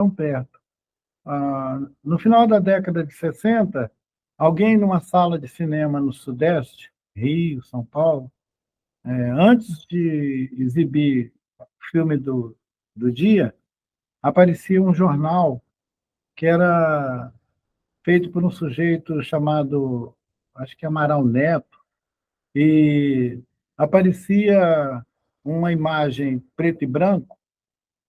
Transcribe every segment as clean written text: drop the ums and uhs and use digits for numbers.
tão perto. No final da década de 60, alguém numa sala de cinema no Sudeste, Rio, São Paulo, antes de exibir o filme do dia, aparecia um jornal que era feito por um sujeito chamado, acho que Amaral Neto, e aparecia uma imagem preto e branco,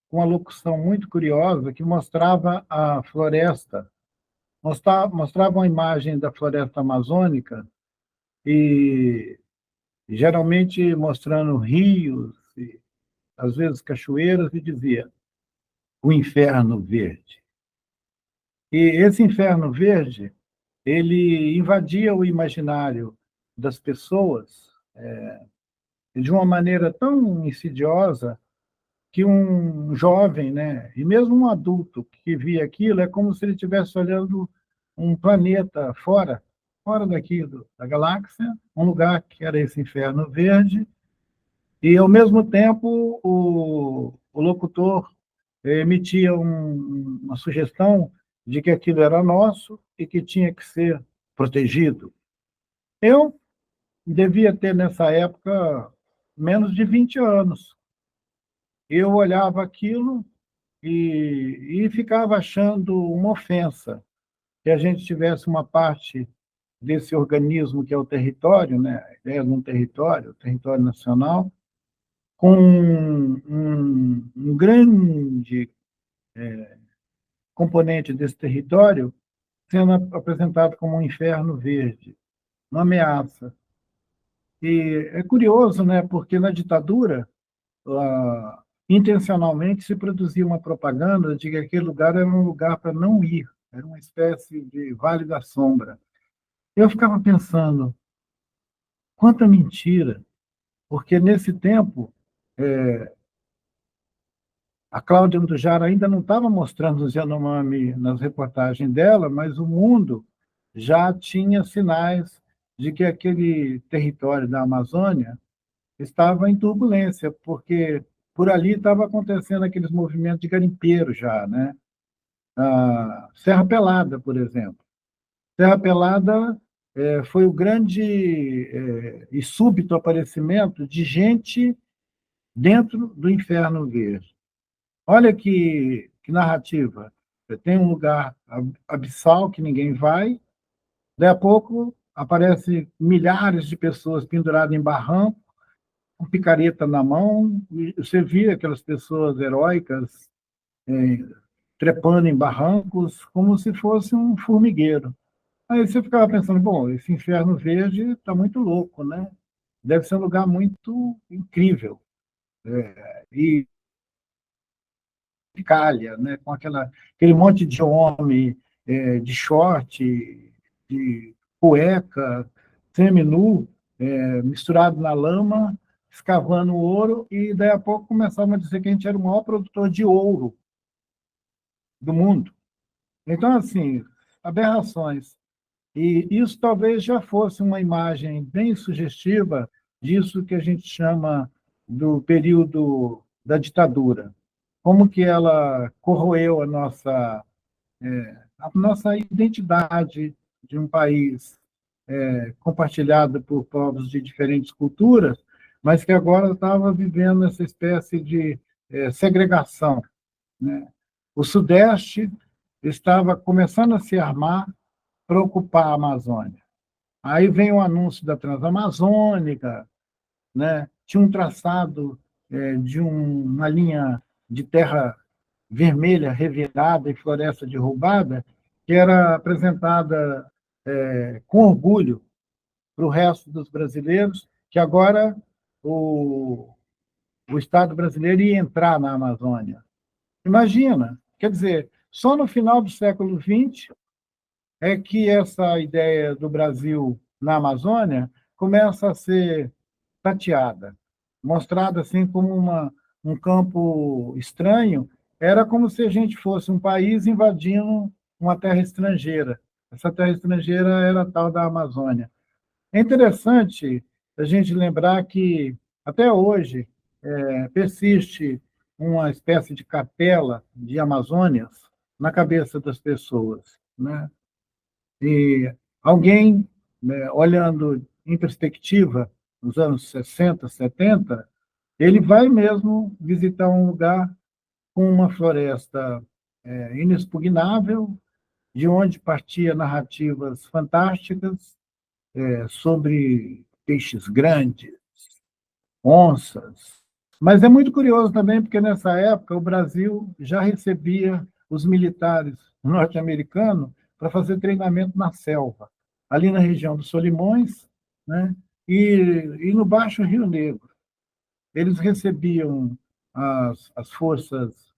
com uma locução muito curiosa, que mostrava a floresta, mostrava uma imagem da floresta amazônica, e geralmente mostrando rios, e, às vezes cachoeiras, e dizia o inferno verde. E esse inferno verde, ele invadia o imaginário das pessoas de uma maneira tão insidiosa que um jovem, né, e mesmo um adulto que via aquilo, é como se ele estivesse olhando um planeta fora daqui da galáxia, um lugar que era esse inferno verde, e ao mesmo tempo o locutor emitia uma sugestão de que aquilo era nosso e que tinha que ser protegido. Eu devia ter, nessa época, menos de 20 anos. Eu olhava aquilo e ficava achando uma ofensa que a gente tivesse uma parte desse organismo que é o território, né, a ideia de um território, o território nacional, com um grande componente desse território sendo apresentado como um inferno verde, uma ameaça. E é curioso, né, porque na ditadura, intencionalmente se produzia uma propaganda de que aquele lugar era um lugar para não ir, era uma espécie de Vale da Sombra. Eu ficava pensando, quanta mentira, porque nesse tempo a Cláudia Andujar ainda não estava mostrando os Yanomami nas reportagens dela, mas o mundo já tinha sinais de que aquele território da Amazônia estava em turbulência, porque por ali estava acontecendo aqueles movimentos de garimpeiro já, né? Serra Pelada, por exemplo. Serra Pelada foi o grande e súbito aparecimento de gente dentro do Inferno Verde. Olha que narrativa. Tem um lugar abissal que ninguém vai, daí a pouco aparecem milhares de pessoas penduradas em barranco, com picareta na mão, e você via aquelas pessoas heróicas trepando em barrancos como se fosse um formigueiro. Aí você ficava pensando, bom, esse inferno verde está muito louco, né? Deve ser um lugar muito incrível. E calha, né? Com aquele monte de homem de short, de cueca, seminu, misturado na lama, escavando ouro, e daí a pouco começavam a dizer que a gente era o maior produtor de ouro do mundo. Então, assim, aberrações. E isso talvez já fosse uma imagem bem sugestiva disso que a gente chama do período da ditadura. Como que ela corroeu a nossa identidade de um país compartilhado por povos de diferentes culturas, mas que agora estava vivendo essa espécie de segregação, né? O Sudeste estava começando a se armar para ocupar a Amazônia. Aí vem o anúncio da Transamazônica, né? Tinha um traçado de uma linha de terra vermelha revirada e floresta derrubada, que era apresentada com orgulho para o resto dos brasileiros, que agora o Estado brasileiro ia entrar na Amazônia. Imagina, quer dizer, só no final do século XX é que essa ideia do Brasil na Amazônia começa a ser tateada, mostrada assim como um campo estranho. Era como se a gente fosse um país invadindo uma terra estrangeira. Essa terra estrangeira era a tal da Amazônia. É interessante a gente lembrar que, até hoje, persiste uma espécie de capela de Amazônias na cabeça das pessoas, né? E alguém, né, olhando em perspectiva, nos anos 60, 70, ele vai mesmo visitar um lugar com uma floresta inexpugnável, de onde partia narrativas fantásticas sobre peixes grandes, onças. Mas é muito curioso também, porque nessa época o Brasil já recebia os militares norte-americanos para fazer treinamento na selva, ali na região dos Solimões, né? E no Baixo Rio Negro. Eles recebiam as forças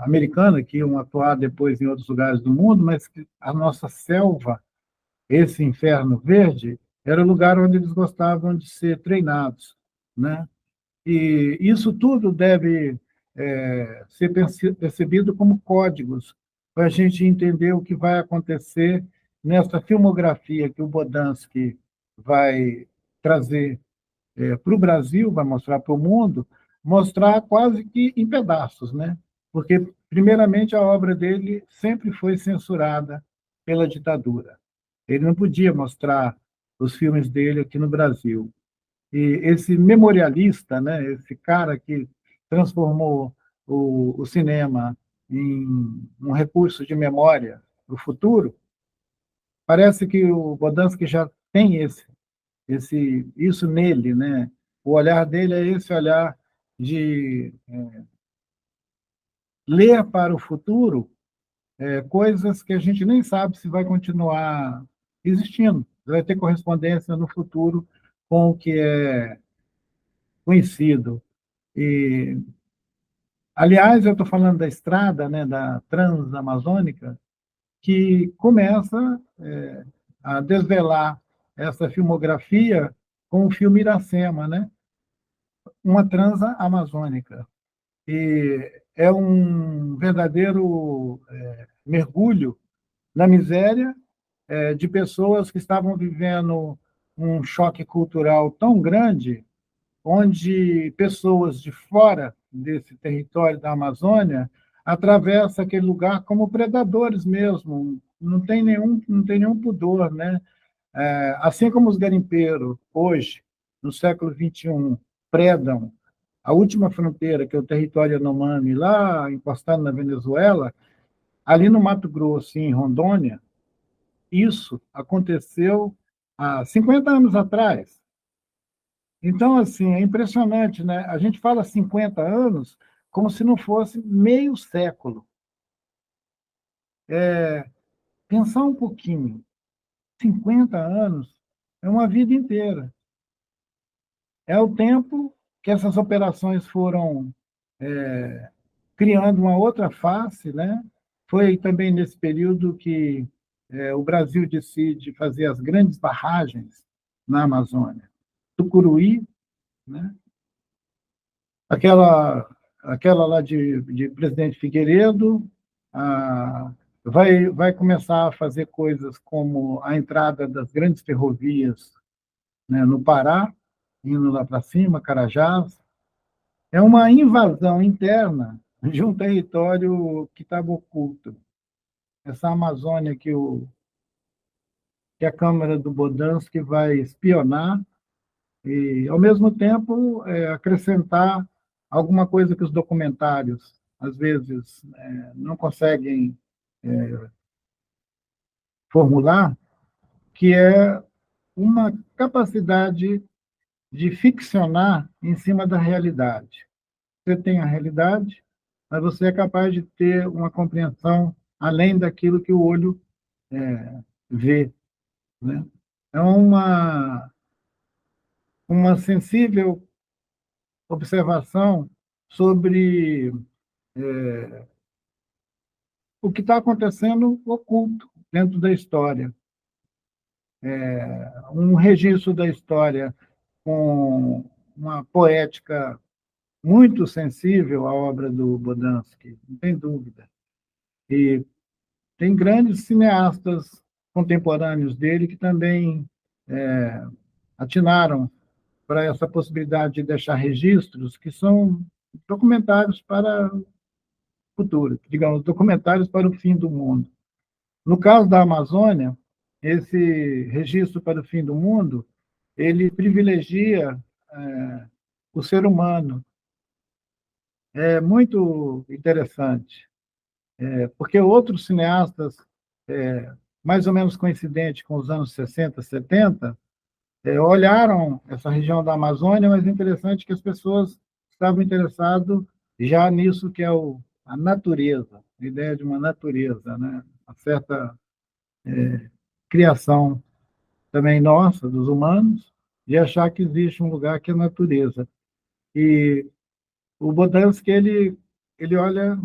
americanas, que iam atuar depois em outros lugares do mundo, mas que a nossa selva, esse inferno verde, era o lugar onde eles gostavam de ser treinados, né? E isso tudo deve ser percebido como códigos para a gente entender o que vai acontecer nessa filmografia que o Bodansky vai trazer para o Brasil, vai mostrar para o mundo, mostrar quase que em pedaços, né? Porque, primeiramente, a obra dele sempre foi censurada pela ditadura. Ele não podia mostrar os filmes dele aqui no Brasil. E esse memorialista, né, esse cara que transformou o cinema em um recurso de memória para o futuro, parece que o Bodansky já tem isso nele, né? O olhar dele é esse olhar de ler para o futuro coisas que a gente nem sabe se vai continuar existindo. Vai ter correspondência no futuro com o que é conhecido. E, aliás, eu estou falando da estrada, né, da Transamazônica, que começa a desvelar essa filmografia com o filme Iracema, né? Uma transa amazônica. E é um verdadeiro mergulho na miséria de pessoas que estavam vivendo um choque cultural tão grande, onde pessoas de fora desse território da Amazônia atravessam aquele lugar como predadores mesmo, não tem nenhum pudor, né? Assim como os garimpeiros, hoje, no século XXI, predam a última fronteira, que é o território Yanomami, lá encostado na Venezuela, ali no Mato Grosso, em Rondônia, isso aconteceu há 50 anos atrás. Então, assim, é impressionante, né? A gente fala 50 anos como se não fosse meio século. Pensar um pouquinho, 50 anos é uma vida inteira. É o tempo que essas operações foram criando uma outra face, né? Foi também nesse período que o Brasil decide fazer as grandes barragens na Amazônia. Tucuruí, né? aquela lá de Presidente Figueiredo, vai começar a fazer coisas como a entrada das grandes ferrovias, né, no Pará, indo lá para cima, Carajás. É uma invasão interna de um território que estava oculto. Essa Amazônia que a Câmara do Bodansky vai espionar e, ao mesmo tempo, acrescentar alguma coisa que os documentários, às vezes, não conseguem formular, que é uma capacidade de ficcionar em cima da realidade. Você tem a realidade, mas você é capaz de ter uma compreensão além daquilo que o olho vê, né? É uma sensível observação sobre o que está acontecendo oculto dentro da história. Um registro da história com uma poética muito sensível à obra do Bodansky, não tem dúvida. E tem grandes cineastas contemporâneos dele que também atinaram para essa possibilidade de deixar registros que são documentários para o futuro, digamos, documentários para o fim do mundo. No caso da Amazônia, esse registro para o fim do mundo, ele privilegia o ser humano. É muito interessante, porque outros cineastas, mais ou menos coincidentes com os anos 60, 70, olharam essa região da Amazônia, mas é interessante que as pessoas estavam interessadas já nisso que é a natureza, a ideia de uma natureza, né? Uma certa criação também nossa, dos humanos, de achar que existe um lugar que é natureza. E o Bodansky, ele olha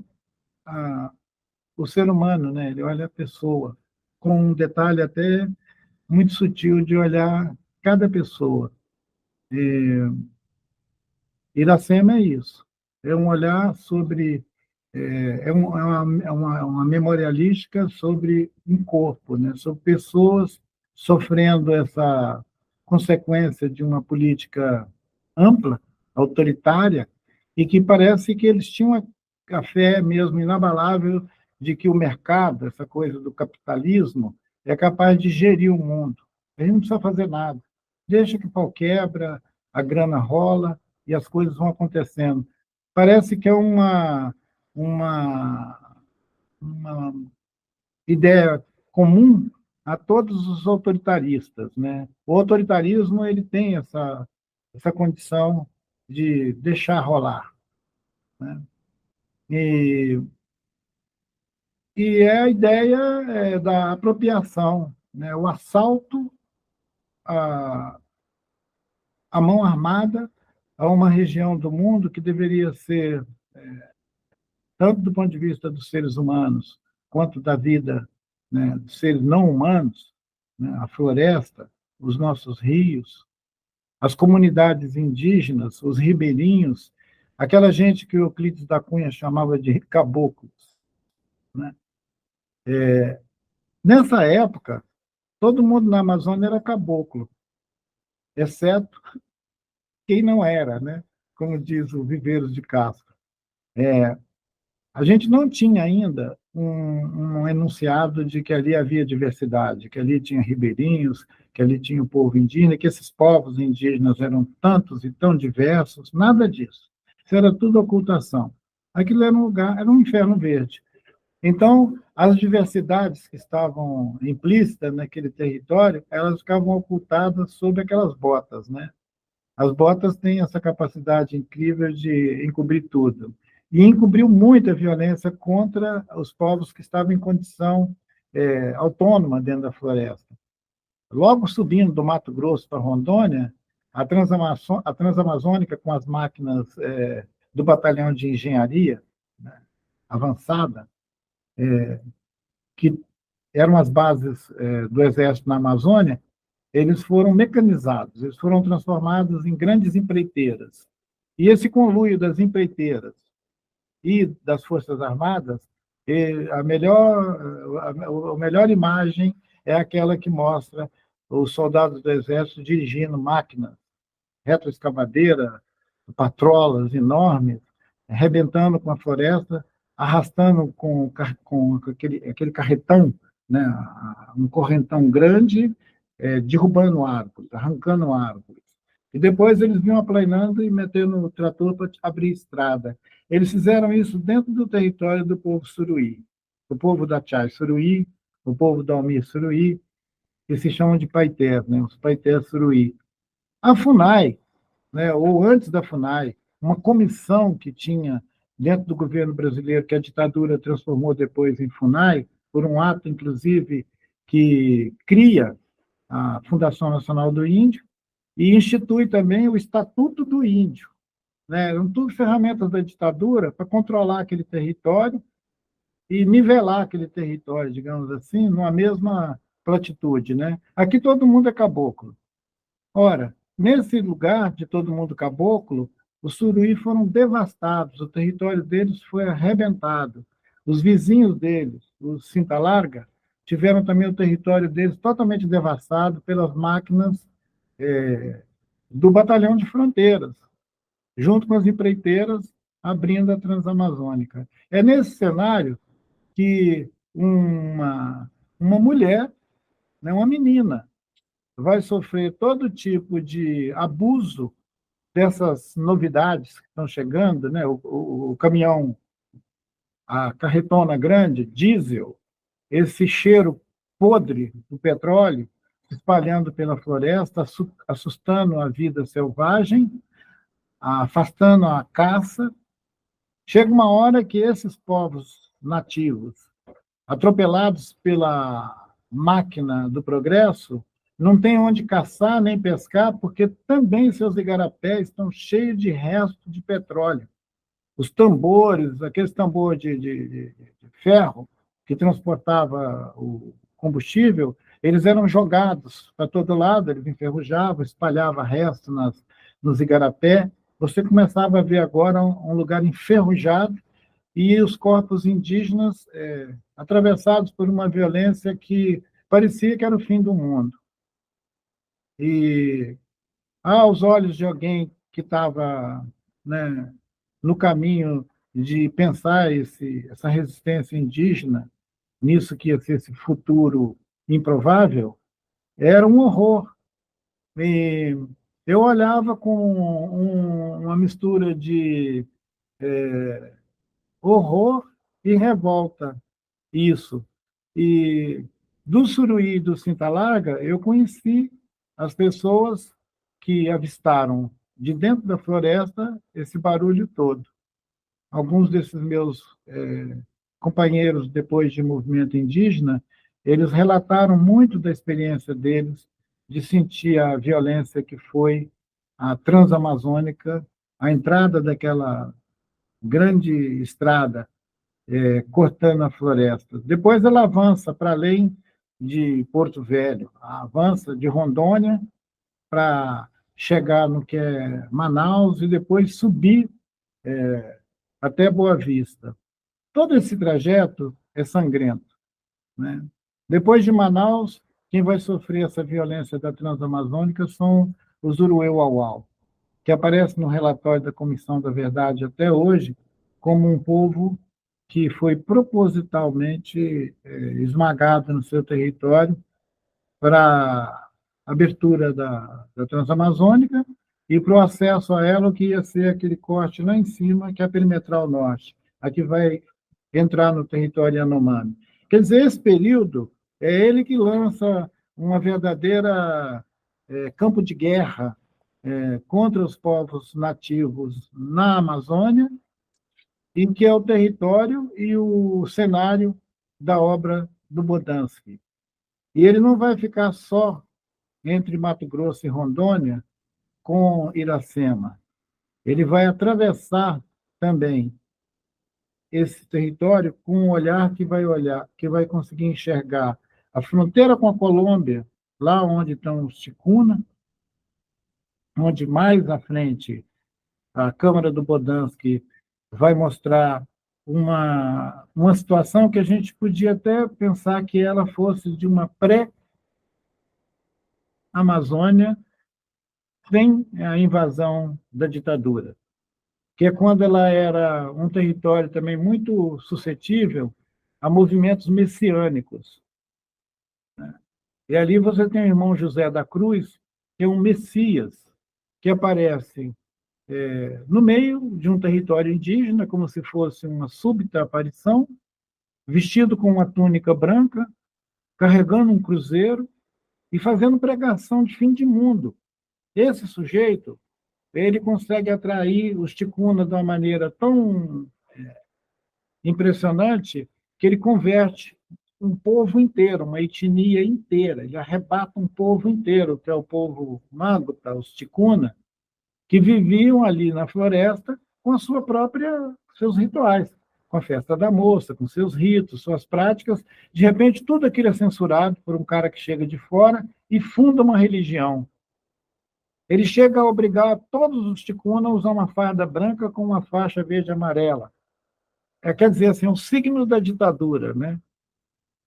a, o ser humano, né? Ele olha a pessoa, com um detalhe até muito sutil de olhar cada pessoa. Iracema é isso, é um olhar sobre, uma memorialística sobre um corpo, né? Sobre pessoas sofrendo essa consequência de uma política ampla, autoritária, e que parece que eles tinham a fé mesmo inabalável de que o mercado, essa coisa do capitalismo, é capaz de gerir o mundo. A gente não precisa fazer nada. Deixa que o pau quebra, a grana rola e as coisas vão acontecendo. Parece que é uma ideia comum a todos os autoritaristas, né? O autoritarismo ele tem essa condição de deixar rolar, né? E, e é a ideia da apropriação, né? O assalto à, à mão armada a uma região do mundo que deveria ser, tanto do ponto de vista dos seres humanos, quanto da vida, né, dos seres não humanos, né, a floresta, os nossos rios, as comunidades indígenas, os ribeirinhos, aquela gente que o Euclides da Cunha chamava de caboclos, né? Nessa época, todo mundo na Amazônia era caboclo, exceto quem não era, né? Como diz o Viveiros de Castro. A gente não tinha ainda um enunciado de que ali havia diversidade, que ali tinha ribeirinhos, que ali tinha o povo indígena, que esses povos indígenas eram tantos e tão diversos, nada disso. Isso era tudo ocultação. Aquilo era um lugar, era um inferno verde. Então, as diversidades que estavam implícitas naquele território, elas ficavam ocultadas sob aquelas botas, né? As botas têm essa capacidade incrível de encobrir tudo. E encobriu muito a violência contra os povos que estavam em condição autônoma dentro da floresta. Logo subindo do Mato Grosso para Rondônia, a Transamazônica, com as máquinas do Batalhão de Engenharia, né, avançada, que eram as bases do Exército na Amazônia, eles foram mecanizados, eles foram transformados em grandes empreiteiras. E esse conluio das empreiteiras e das Forças Armadas, a melhor imagem é aquela que mostra os soldados do Exército dirigindo máquinas, retroescavadeira, patrolas enormes, arrebentando com a floresta, arrastando com aquele carretão, né, um correntão grande, derrubando árvores, arrancando árvores. E depois eles vinham aplanando e metendo o trator para abrir estrada. Eles fizeram isso dentro do território do povo Suruí, o povo da Chay Suruí, o povo da Almir Suruí, que se chamam de Paité, né, os Paité Suruí. A FUNAI, né, ou antes da FUNAI, uma comissão que tinha dentro do governo brasileiro, que a ditadura transformou depois em FUNAI, por um ato, inclusive, que cria a Fundação Nacional do Índio e institui também o Estatuto do Índio. Né? Eram tudo ferramentas da ditadura para controlar aquele território e nivelar aquele território, digamos assim, numa mesma platitude. Né? Aqui todo mundo é caboclo. Ora, nesse lugar de todo mundo caboclo, os Suruí foram devastados, o território deles foi arrebentado. Os vizinhos deles, os Cinta Larga, tiveram também o território deles totalmente devastado pelas máquinas do Batalhão de Fronteiras, junto com as empreiteiras abrindo a Transamazônica. É nesse cenário que uma mulher, né, uma menina, vai sofrer todo tipo de abuso dessas novidades que estão chegando, né? O caminhão, a carretona grande, diesel, esse cheiro podre do petróleo se espalhando pela floresta, assustando a vida selvagem, afastando a caça. Chega uma hora que esses povos nativos, atropelados pela máquina do progresso, não têm onde caçar nem pescar, porque também seus igarapés estão cheios de restos de petróleo. Os tambores, aqueles tambores de ferro que transportava o combustível, eles eram jogados para todo lado, eles enferrujavam, espalhavam resto nos igarapé. Você começava a ver agora um lugar enferrujado e os corpos indígenas atravessados por uma violência que parecia que era o fim do mundo. E aos olhos de alguém que estava, né, no caminho de pensar essa resistência indígena, nisso que ia ser esse futuro improvável, era um horror. E eu olhava com uma mistura de horror e revolta, isso. E do Suruí e do Cinta Larga, eu conheci as pessoas que avistaram de dentro da floresta esse barulho todo. Alguns desses meus companheiros, depois de movimento indígena, eles relataram muito da experiência deles de sentir a violência que foi a Transamazônica, a entrada daquela grande estrada cortando a floresta. Depois ela avança para além de Porto Velho, avança de Rondônia para chegar no que é Manaus e depois subir até Boa Vista. Todo esse trajeto é sangrento, né? Depois de Manaus, quem vai sofrer essa violência da Transamazônica são os Uruê-Uauau, que aparece no relatório da Comissão da Verdade até hoje como um povo que foi propositalmente esmagado no seu território para a abertura da Transamazônica e para o acesso a ela, que ia ser aquele corte lá em cima, que é a perimetral norte, a que vai entrar no território Yanomami. Quer dizer, esse período é ele que lança uma verdadeira campo de guerra contra os povos nativos na Amazônia, em que é o território e o cenário da obra do Bodansky. E ele não vai ficar só entre Mato Grosso e Rondônia com Iracema. Ele vai atravessar também esse território com um olhar, que vai conseguir enxergar a fronteira com a Colômbia, lá onde estão os Ticuna, onde mais à frente a Câmara do Bodansky vai mostrar uma situação que a gente podia até pensar que ela fosse de uma pré-Amazônia sem a invasão da ditadura, que é quando ela era um território também muito suscetível a movimentos messiânicos. E ali você tem o irmão José da Cruz, que é um messias, que aparece no meio de um território indígena, como se fosse uma súbita aparição, vestido com uma túnica branca, carregando um cruzeiro e fazendo pregação de fim de mundo. Esse sujeito, ele consegue atrair os ticuna de uma maneira tão impressionante que ele converte um povo inteiro, uma etnia inteira. Ele arrebata um povo inteiro, que é o povo Mangota, os ticuna, que viviam ali na floresta com a sua própria, seus rituais, com a festa da moça, com seus ritos, suas práticas. De repente, tudo aquilo é censurado por um cara que chega de fora e funda uma religião. Ele chega a obrigar todos os ticuna a usar uma farda branca com uma faixa verde e amarela. Quer dizer, assim, um signo da ditadura, né?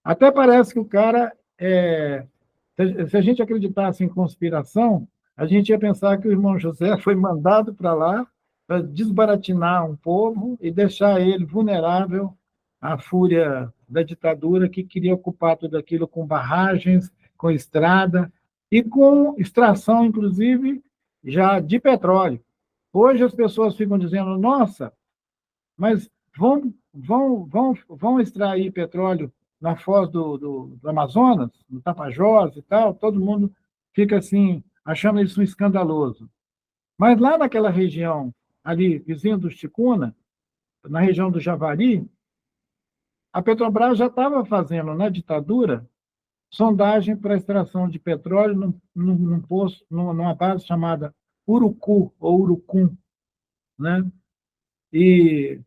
Até parece que o cara, se a gente acreditasse em conspiração, a gente ia pensar que o irmão José foi mandado para lá para desbaratinar um povo e deixar ele vulnerável à fúria da ditadura que queria ocupar tudo aquilo com barragens, com estrada e com extração, inclusive, já de petróleo. Hoje as pessoas ficam dizendo, nossa, mas vão extrair petróleo na foz do Amazonas, no Tapajós e tal, todo mundo fica assim, achando isso escandaloso. Mas lá naquela região, ali, vizinho do Ticuna, na região do Javari, a Petrobras já estava fazendo, na ditadura, sondagem para extração de petróleo num poço, numa base chamada Urucu, ou Urucum, né? E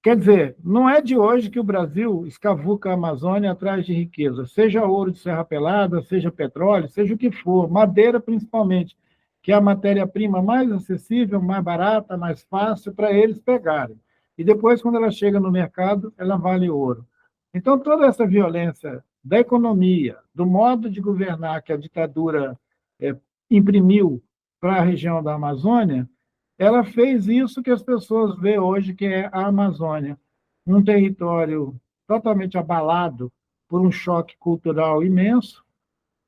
quer dizer, não é de hoje que o Brasil escavuca a Amazônia atrás de riqueza, seja ouro de Serra Pelada, seja petróleo, seja o que for, madeira principalmente, que é a matéria-prima mais acessível, mais barata, mais fácil para eles pegarem. E depois, quando ela chega no mercado, ela vale ouro. Então, toda essa violência da economia, do modo de governar que a ditadura imprimiu para a região da Amazônia, ela fez isso que as pessoas veem hoje, que é a Amazônia, um território totalmente abalado por um choque cultural imenso.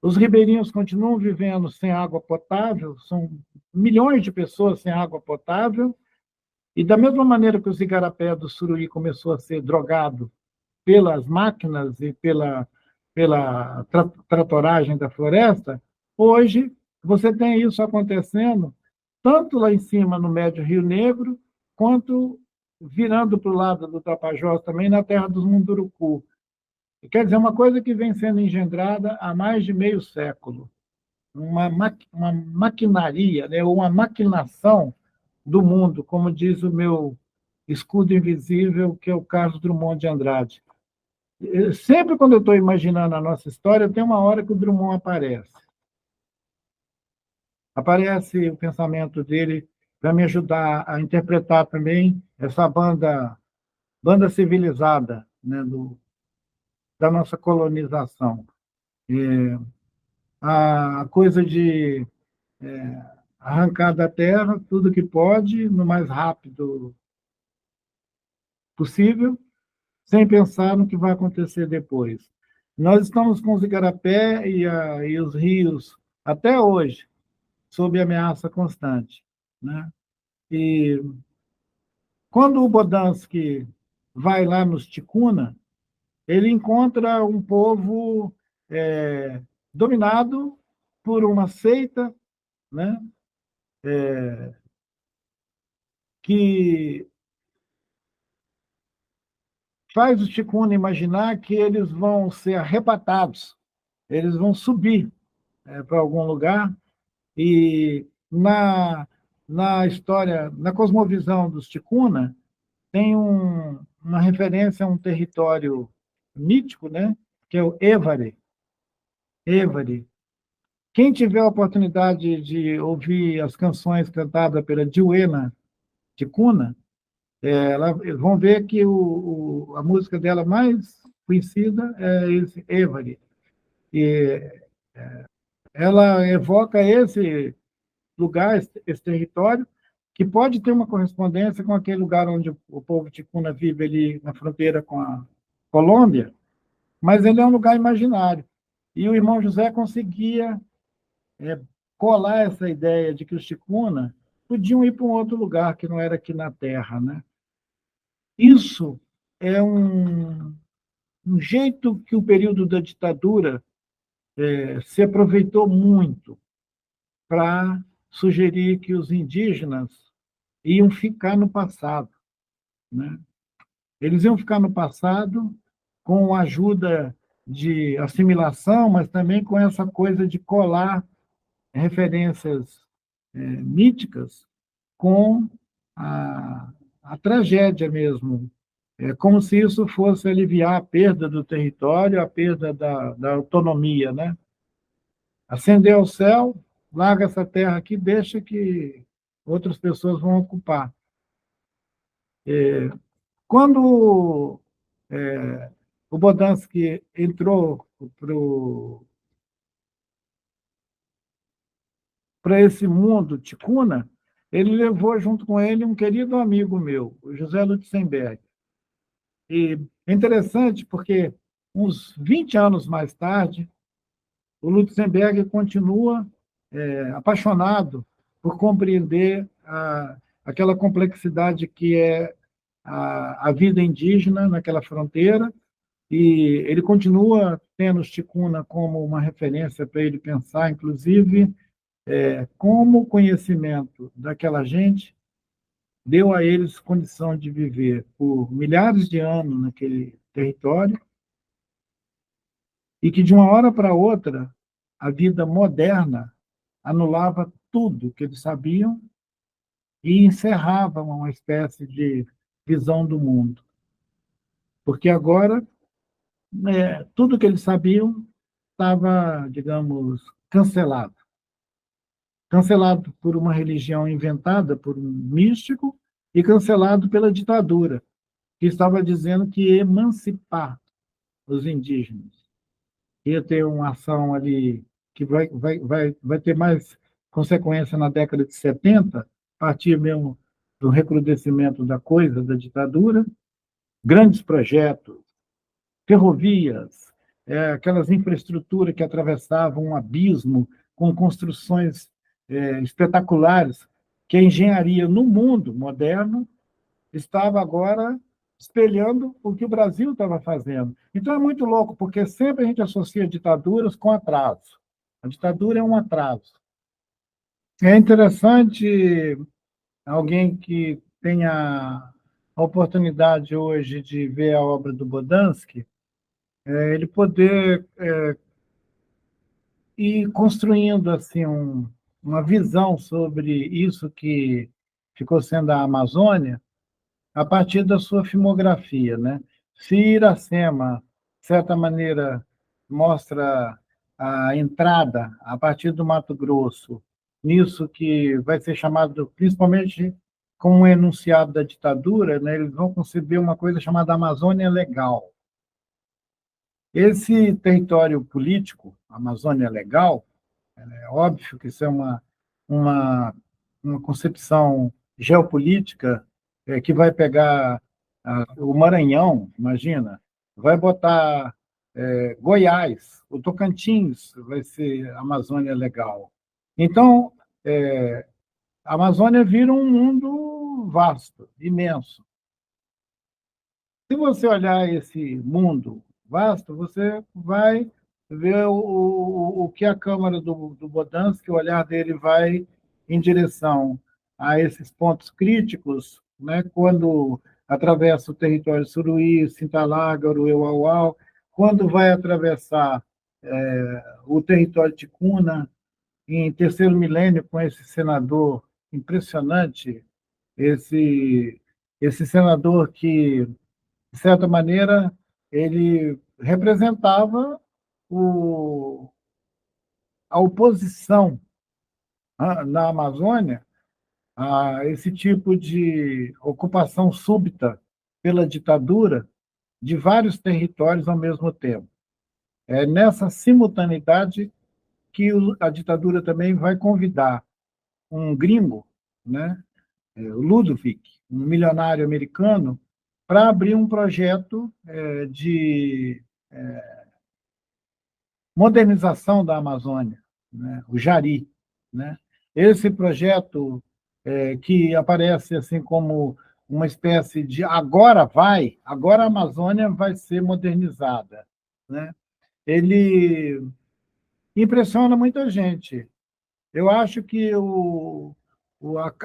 Os ribeirinhos continuam vivendo sem água potável, são milhões de pessoas sem água potável, e da mesma maneira que o igarapé do Suruí começou a ser drogado pelas máquinas e pela tratoragem da floresta, hoje você tem isso acontecendo tanto lá em cima, no Médio Rio Negro, quanto virando para o lado do Tapajós, também na terra dos Munduruku. Quer dizer, uma coisa que vem sendo engendrada há mais de meio século. Uma maquinaria, né, uma maquinação do mundo, como diz o meu escudo invisível, que é o Carlos Drummond de Andrade. Sempre quando eu estou imaginando a nossa história, tem uma hora que o Drummond aparece. Aparece o pensamento dele para me ajudar a interpretar também essa banda civilizada, né, da nossa colonização. A coisa de arrancar da terra tudo que pode, no mais rápido possível, sem pensar no que vai acontecer depois. Nós estamos com os igarapé e os rios, até hoje, sob ameaça constante, né? E quando o Bodansky vai lá nos Ticuna, ele encontra um povo dominado por uma seita, né, que faz os Ticuna imaginar que eles vão ser arrebatados, eles vão subir para algum lugar, e na história, na cosmovisão dos Ticuna, tem uma referência a um território mítico, né, que é o Évari. Évari. Quem tiver a oportunidade de ouvir as canções cantadas pela Diuena Ticuna, vão ver que a música dela mais conhecida é esse Évari. E ela evoca esse lugar, esse território, que pode ter uma correspondência com aquele lugar onde o povo ticuna vive ali na fronteira com a Colômbia, mas ele é um lugar imaginário. E o irmão José conseguia colar essa ideia de que os ticuna podiam ir para um outro lugar que não era aqui na Terra, né? Isso é um jeito que o período da ditadura se aproveitou muito para sugerir que os indígenas iam ficar no passado, né? Eles iam ficar no passado com a ajuda de assimilação, mas também com essa coisa de colar referências míticas com a tragédia mesmo. É como se isso fosse aliviar a perda do território, a perda da autonomia, né? Acender ao céu, larga essa terra aqui, deixa que outras pessoas vão ocupar. Quando o Bodansky entrou para esse mundo ticuna, ele levou junto com ele um querido amigo meu, o José Lutzenberg. E é interessante porque, uns 20 anos mais tarde, o Lutzenberg continua apaixonado por compreender aquela complexidade que é a vida indígena naquela fronteira, e ele continua tendo os ticuna como uma referência para ele pensar, inclusive, como o conhecimento daquela gente deu a eles condição de viver por milhares de anos naquele território, e que, de uma hora para outra, a vida moderna anulava tudo que eles sabiam e encerrava uma espécie de visão do mundo. Porque agora, tudo que eles sabiam estava, digamos, cancelado. Cancelado por uma religião inventada por um místico e cancelado pela ditadura, que estava dizendo que ia emancipar os indígenas. Ia ter uma ação ali que vai ter mais consequência na década de 70, a partir mesmo do recrudescimento da coisa, da ditadura, grandes projetos, ferrovias, aquelas infraestruturas que atravessavam um abismo com construções espetaculares, que a engenharia no mundo moderno estava agora espelhando o que o Brasil estava fazendo. Então é muito louco, porque sempre a gente associa ditaduras com atraso. A ditadura é um atraso. É interessante alguém que tenha a oportunidade hoje de ver a obra do Bodansky, ele poder ir construindo assim uma visão sobre isso que ficou sendo a Amazônia, a partir da sua filmografia, né? Se Iracema, de certa maneira, mostra a entrada a partir do Mato Grosso, nisso que vai ser chamado, principalmente como um enunciado da ditadura, né? Eles vão conceber uma coisa chamada Amazônia Legal. Esse território político, Amazônia Legal, é óbvio que isso é uma, uma concepção geopolítica que vai pegar o Maranhão, imagina, vai botar Goiás, o Tocantins vai ser Amazônia Legal. Então, a Amazônia vira um mundo vasto, imenso. Se você olhar esse mundo vasto, você vai ver o que a Câmara do Bodansky, o olhar dele vai em direção a esses pontos críticos, né, quando atravessa o território Suruí, Sintalágaro, Euauau, quando vai atravessar o território Ticuna, em terceiro milênio, com esse senador impressionante, esse, esse senador que de certa maneira, ele representava a oposição na Amazônia a esse tipo de ocupação súbita pela ditadura de vários territórios ao mesmo tempo. É nessa simultaneidade que a ditadura também vai convidar um gringo, né, o Ludovic, um milionário americano, para abrir um projeto de modernização da Amazônia, né? O Jari, né? Esse projeto que aparece assim como uma espécie de agora a Amazônia vai ser modernizada, né? Ele impressiona muita gente. Eu acho que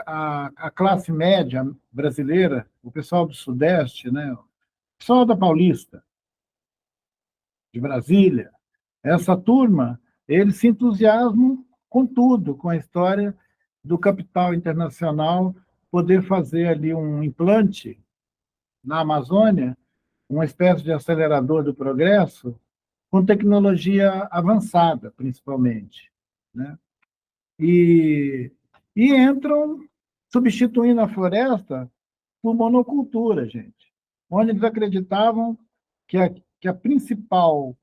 a classe média brasileira, o pessoal do Sudeste, né? O pessoal da Paulista, de Brasília, essa turma, eles se entusiasmam com tudo, com a história do capital internacional poder fazer ali um implante na Amazônia, uma espécie de acelerador do progresso, com tecnologia avançada, principalmente, né? E, e entram substituindo a floresta por monocultura, gente, onde eles acreditavam que a principal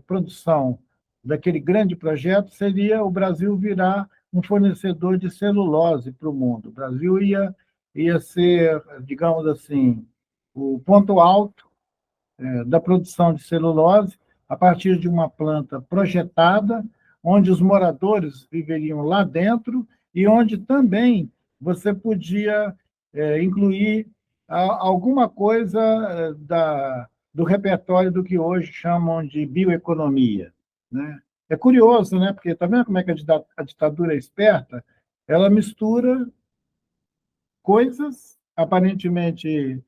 produção daquele grande projeto seria o Brasil virar um fornecedor de celulose para o mundo. O Brasil ia ser, digamos assim, o ponto alto da produção de celulose a partir de uma planta projetada, onde os moradores viveriam lá dentro e onde também você podia incluir alguma coisa do repertório do que hoje chamam de bioeconomia, né? É curioso, né? Porque tá vendo como é que a ditadura é esperta? Ela mistura coisas aparentemente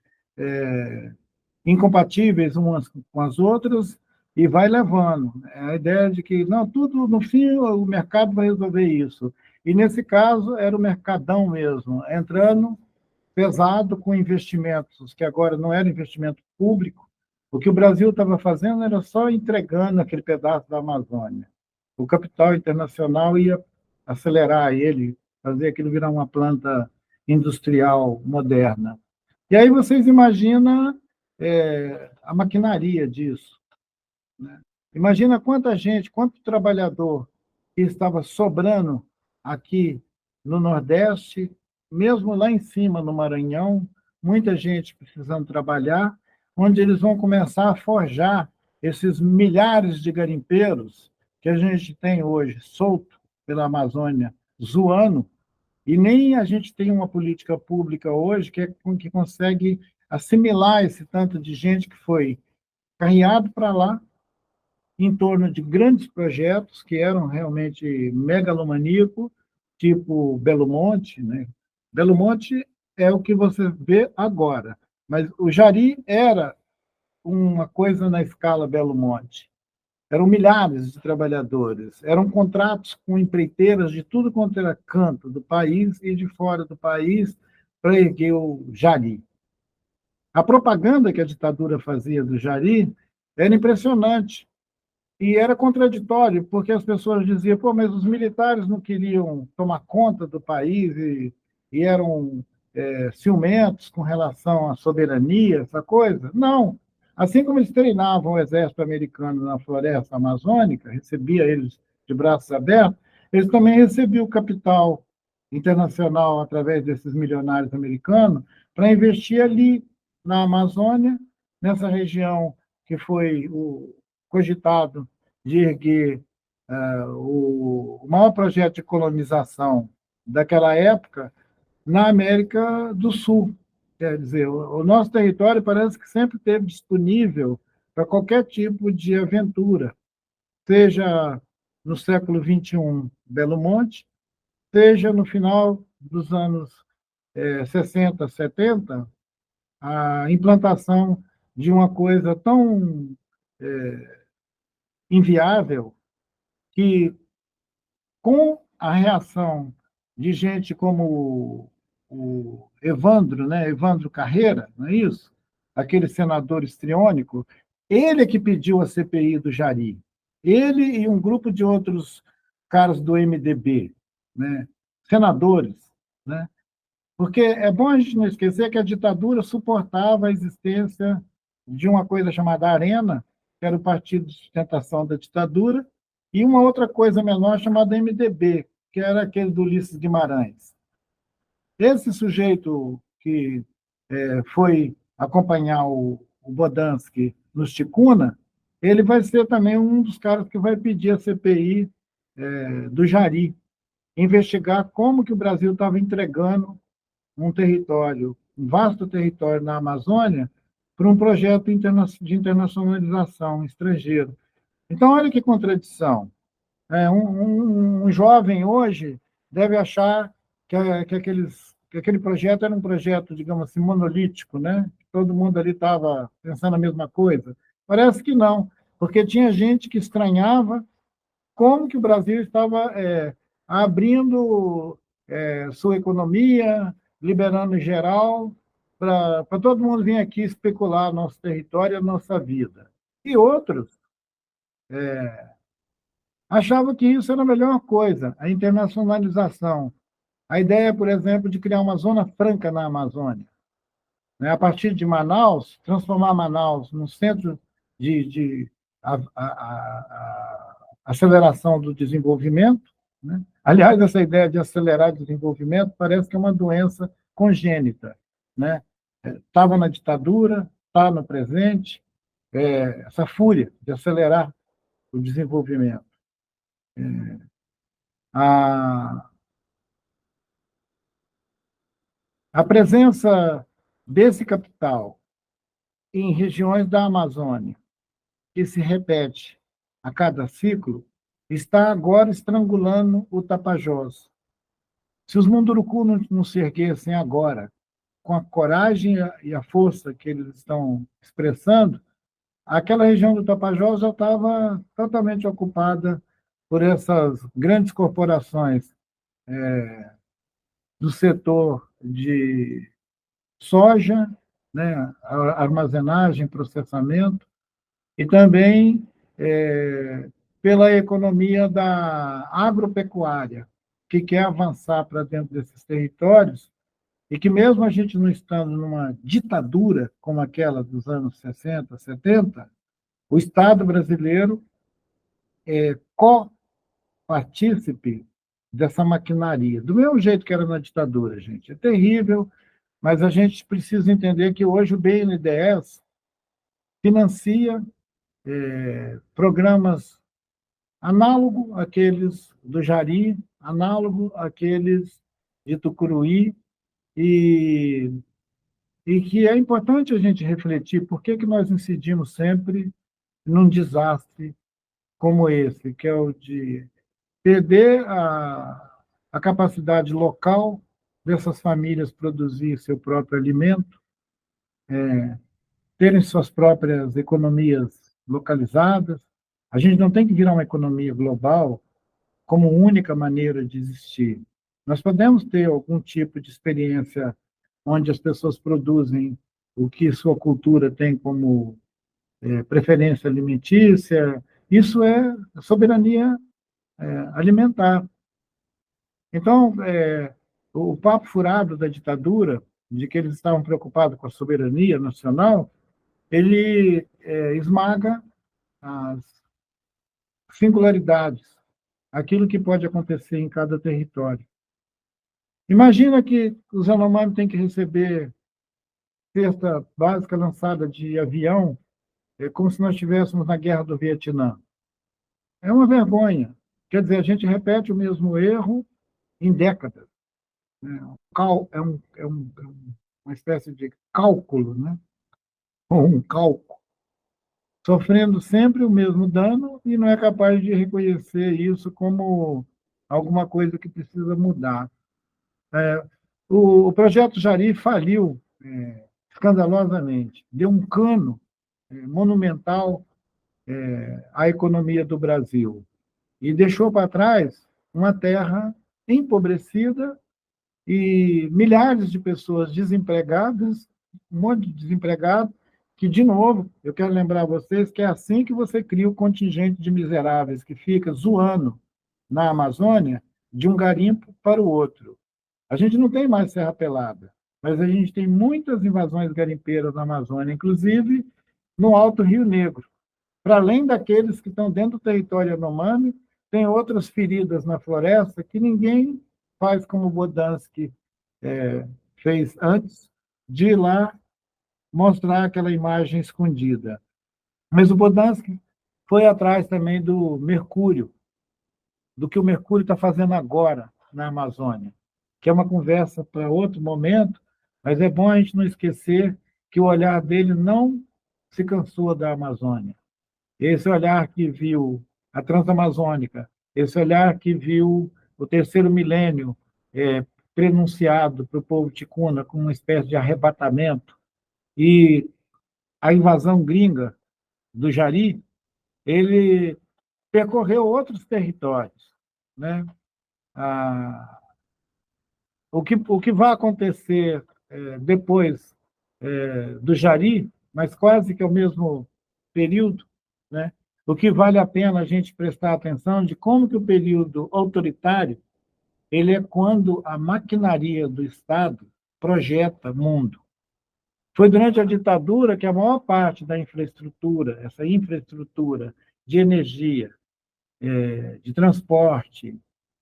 incompatíveis umas com as outras e vai levando. A ideia de que, não, tudo, no fim, o mercado vai resolver isso. E, nesse caso, era o mercadão mesmo, entrando pesado com investimentos, que agora não era investimento público. O que o Brasil estava fazendo era só entregando aquele pedaço da Amazônia. O capital internacional ia acelerar ele, fazer aquilo virar uma planta industrial moderna. E aí vocês imaginam a maquinaria disso, né? Imagina quanta gente, quanto trabalhador que estava sobrando aqui no Nordeste, mesmo lá em cima, no Maranhão, muita gente precisando trabalhar, onde eles vão começar a forjar esses milhares de garimpeiros que a gente tem hoje, solto pela Amazônia, zoando, e nem a gente tem uma política pública hoje que consegue assimilar esse tanto de gente que foi carreado para lá em torno de grandes projetos que eram realmente megalomaníacos, tipo Belo Monte, né? Belo Monte é o que você vê agora, mas o Jari era uma coisa na escala Belo Monte. Eram milhares de trabalhadores, eram contratos com empreiteiras de tudo quanto era canto do país e de fora do país para erguer o Jari. A propaganda que a ditadura fazia do Jari era impressionante e era contraditório, porque as pessoas diziam, pô, mas os militares não queriam tomar conta do país e eram ciumentos com relação à soberania, essa coisa. Não. Assim como eles treinavam o exército americano na floresta amazônica, recebia eles de braços abertos, eles também recebiam o capital internacional através desses milionários americanos para investir ali na Amazônia, nessa região que foi cogitado de erguer o maior projeto de colonização daquela época na América do Sul. Quer dizer, o nosso território parece que sempre esteve disponível para qualquer tipo de aventura, seja no século XXI, Belo Monte, seja no final dos anos 60, 70, a implantação de uma coisa tão inviável que, com a reação de gente como o Evandro, né? Evandro Carreira, não é isso? Aquele senador histriônico, ele é que pediu a CPI do Jari. Ele e um grupo de outros caras do MDB, né? Senadores, né? Porque é bom a gente não esquecer que a ditadura suportava a existência de uma coisa chamada Arena, que era o partido de sustentação da ditadura, e uma outra coisa menor chamada MDB, que era aquele do Ulisses Guimarães. Esse sujeito que foi acompanhar o Bodansky nos Ticuna, ele vai ser também um dos caras que vai pedir a CPI do Jari, investigar como que o Brasil estava entregando um território, um vasto território na Amazônia, para um projeto de internacionalização estrangeiro. Então, olha que contradição. Um jovem hoje deve achar que aquele projeto era um projeto, digamos assim, monolítico, né? Todo mundo ali estava pensando a mesma coisa. Parece que não, porque tinha gente que estranhava como que o Brasil estava abrindo sua economia, liberando em geral, para todo mundo vir aqui especular nosso território e a nossa vida. E outros achavam que isso era a melhor coisa, a internacionalização. A ideia, por exemplo, de criar uma zona franca na Amazônia, né? A partir de Manaus, transformar Manaus num centro de aceleração do desenvolvimento, né? Aliás, essa ideia de acelerar o desenvolvimento parece que é uma doença congênita, né? Estava na ditadura, está no presente, essa fúria de acelerar o desenvolvimento. A, a presença desse capital em regiões da Amazônia, que se repete a cada ciclo, está agora estrangulando o Tapajós. Se os Munduruku não se erguessem agora, com a coragem e a força que eles estão expressando, aquela região do Tapajós já estava totalmente ocupada por essas grandes corporações do setor de soja, né, armazenagem, processamento, e também pela economia da agropecuária, que quer avançar para dentro desses territórios, e que mesmo a gente não estando numa ditadura como aquela dos anos 60, 70, o Estado brasileiro é co-partícipe dessa maquinaria. Do mesmo jeito que era na ditadura, gente. É terrível, mas a gente precisa entender que hoje o BNDES financia programas análogo àqueles do Jari, análogo àqueles de Tucuruí, e, e que é importante a gente refletir por que nós incidimos sempre num desastre como esse, que é o de perder a capacidade local dessas famílias produzir seu próprio alimento, terem suas próprias economias localizadas. A gente não tem que virar uma economia global como única maneira de existir. Nós podemos ter algum tipo de experiência onde as pessoas produzem o que sua cultura tem como preferência alimentícia. Isso é soberania alimentar. Então, o papo furado da ditadura, de que eles estavam preocupados com a soberania nacional, ele esmaga as singularidades, aquilo que pode acontecer em cada território. Imagina que os Yanomami têm que receber cesta básica lançada de avião, como se nós estivéssemos na guerra do Vietnã. É uma vergonha. Quer dizer, a gente repete o mesmo erro em décadas. Né? Uma espécie de cálculo, né? Ou um cálculo, sofrendo sempre o mesmo dano e não é capaz de reconhecer isso como alguma coisa que precisa mudar. O projeto Jari faliu escandalosamente, deu um cano monumental à economia do Brasil e deixou para trás uma terra empobrecida e milhares de pessoas desempregadas, um monte de desempregado, que, de novo, eu quero lembrar a vocês que é assim que você cria o contingente de miseráveis que fica zoando na Amazônia de um garimpo para o outro. A gente não tem mais Serra Pelada, mas a gente tem muitas invasões garimpeiras na Amazônia, inclusive no Alto Rio Negro. Para além daqueles que estão dentro do território Yanomami, tem outras feridas na floresta que ninguém faz como Bodansky fez antes de ir lá mostrar aquela imagem escondida. Mas o Bodansky foi atrás também do Mercúrio, do que o Mercúrio está fazendo agora na Amazônia, que é uma conversa para outro momento, mas é bom a gente não esquecer que o olhar dele não se cansou da Amazônia. Esse olhar que viu a Transamazônica, esse olhar que viu o terceiro milênio prenunciado para o povo ticuna como uma espécie de arrebatamento, e a invasão gringa do Jari, ele percorreu outros territórios. Né? O que vai acontecer depois do Jari, mas quase que ao mesmo período, né? O que vale a pena a gente prestar atenção de como que o período autoritário ele é quando a maquinaria do Estado projeta mundo. Foi durante a ditadura que a maior parte da infraestrutura, essa infraestrutura de energia, de transporte,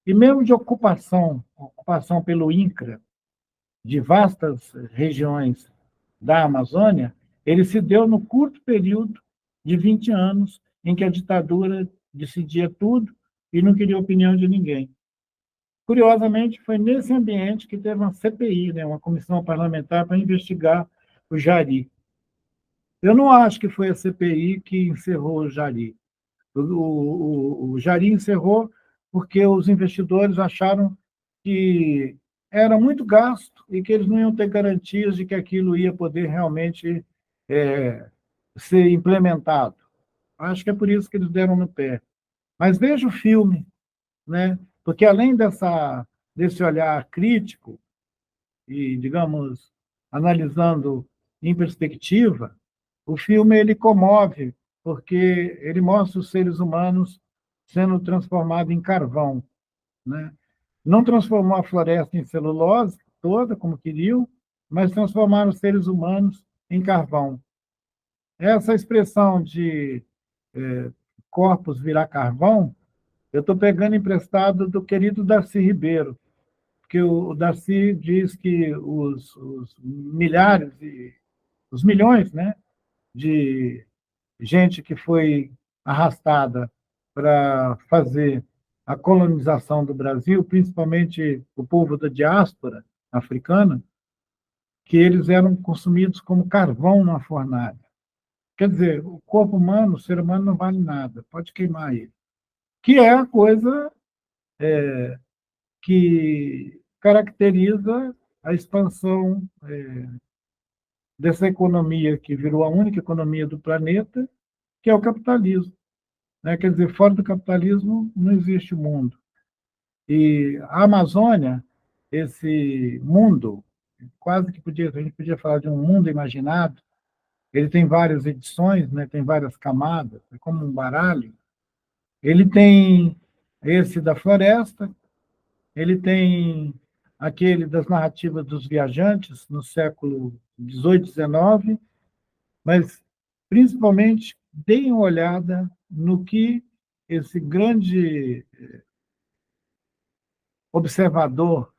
E mesmo de ocupação pelo INCRA, de vastas regiões da Amazônia, ele se deu no curto período de 20 anos em que a ditadura decidia tudo e não queria opinião de ninguém. Curiosamente, foi nesse ambiente que teve uma CPI, né, uma comissão parlamentar, para investigar o Jari. Eu não acho que foi a CPI que encerrou o Jari. O Jari encerrou porque os investidores acharam que era muito gasto e que eles não iam ter garantias de que aquilo ia poder realmente ser implementado. Acho que é por isso que eles deram no pé. Mas veja o filme, né? Porque além desse olhar crítico e, digamos, analisando em perspectiva, o filme ele comove, porque ele mostra os seres humanos sendo transformados em carvão, né? Não transformou a floresta em celulose toda, como queriam, mas transformaram os seres humanos em carvão. Essa expressão de corpos virar carvão, eu estou pegando emprestado do querido Darcy Ribeiro, porque o Darcy diz que os milhares, os milhões, né, de gente que foi arrastada para fazer a colonização do Brasil, principalmente o povo da diáspora africana, que eles eram consumidos como carvão numa fornalha. Quer dizer, o corpo humano, o ser humano não vale nada, pode queimar ele. Que é a coisa que caracteriza a expansão dessa economia que virou a única economia do planeta, que é o capitalismo. Né? Quer dizer, fora do capitalismo não existe mundo. E a Amazônia, esse mundo, quase que a gente podia falar de um mundo imaginado, ele tem várias edições, né? Tem várias camadas, é como um baralho. Ele tem esse da floresta, ele tem aquele das narrativas dos viajantes no século XVIII, XIX, mas principalmente deem uma olhada no que esse grande observador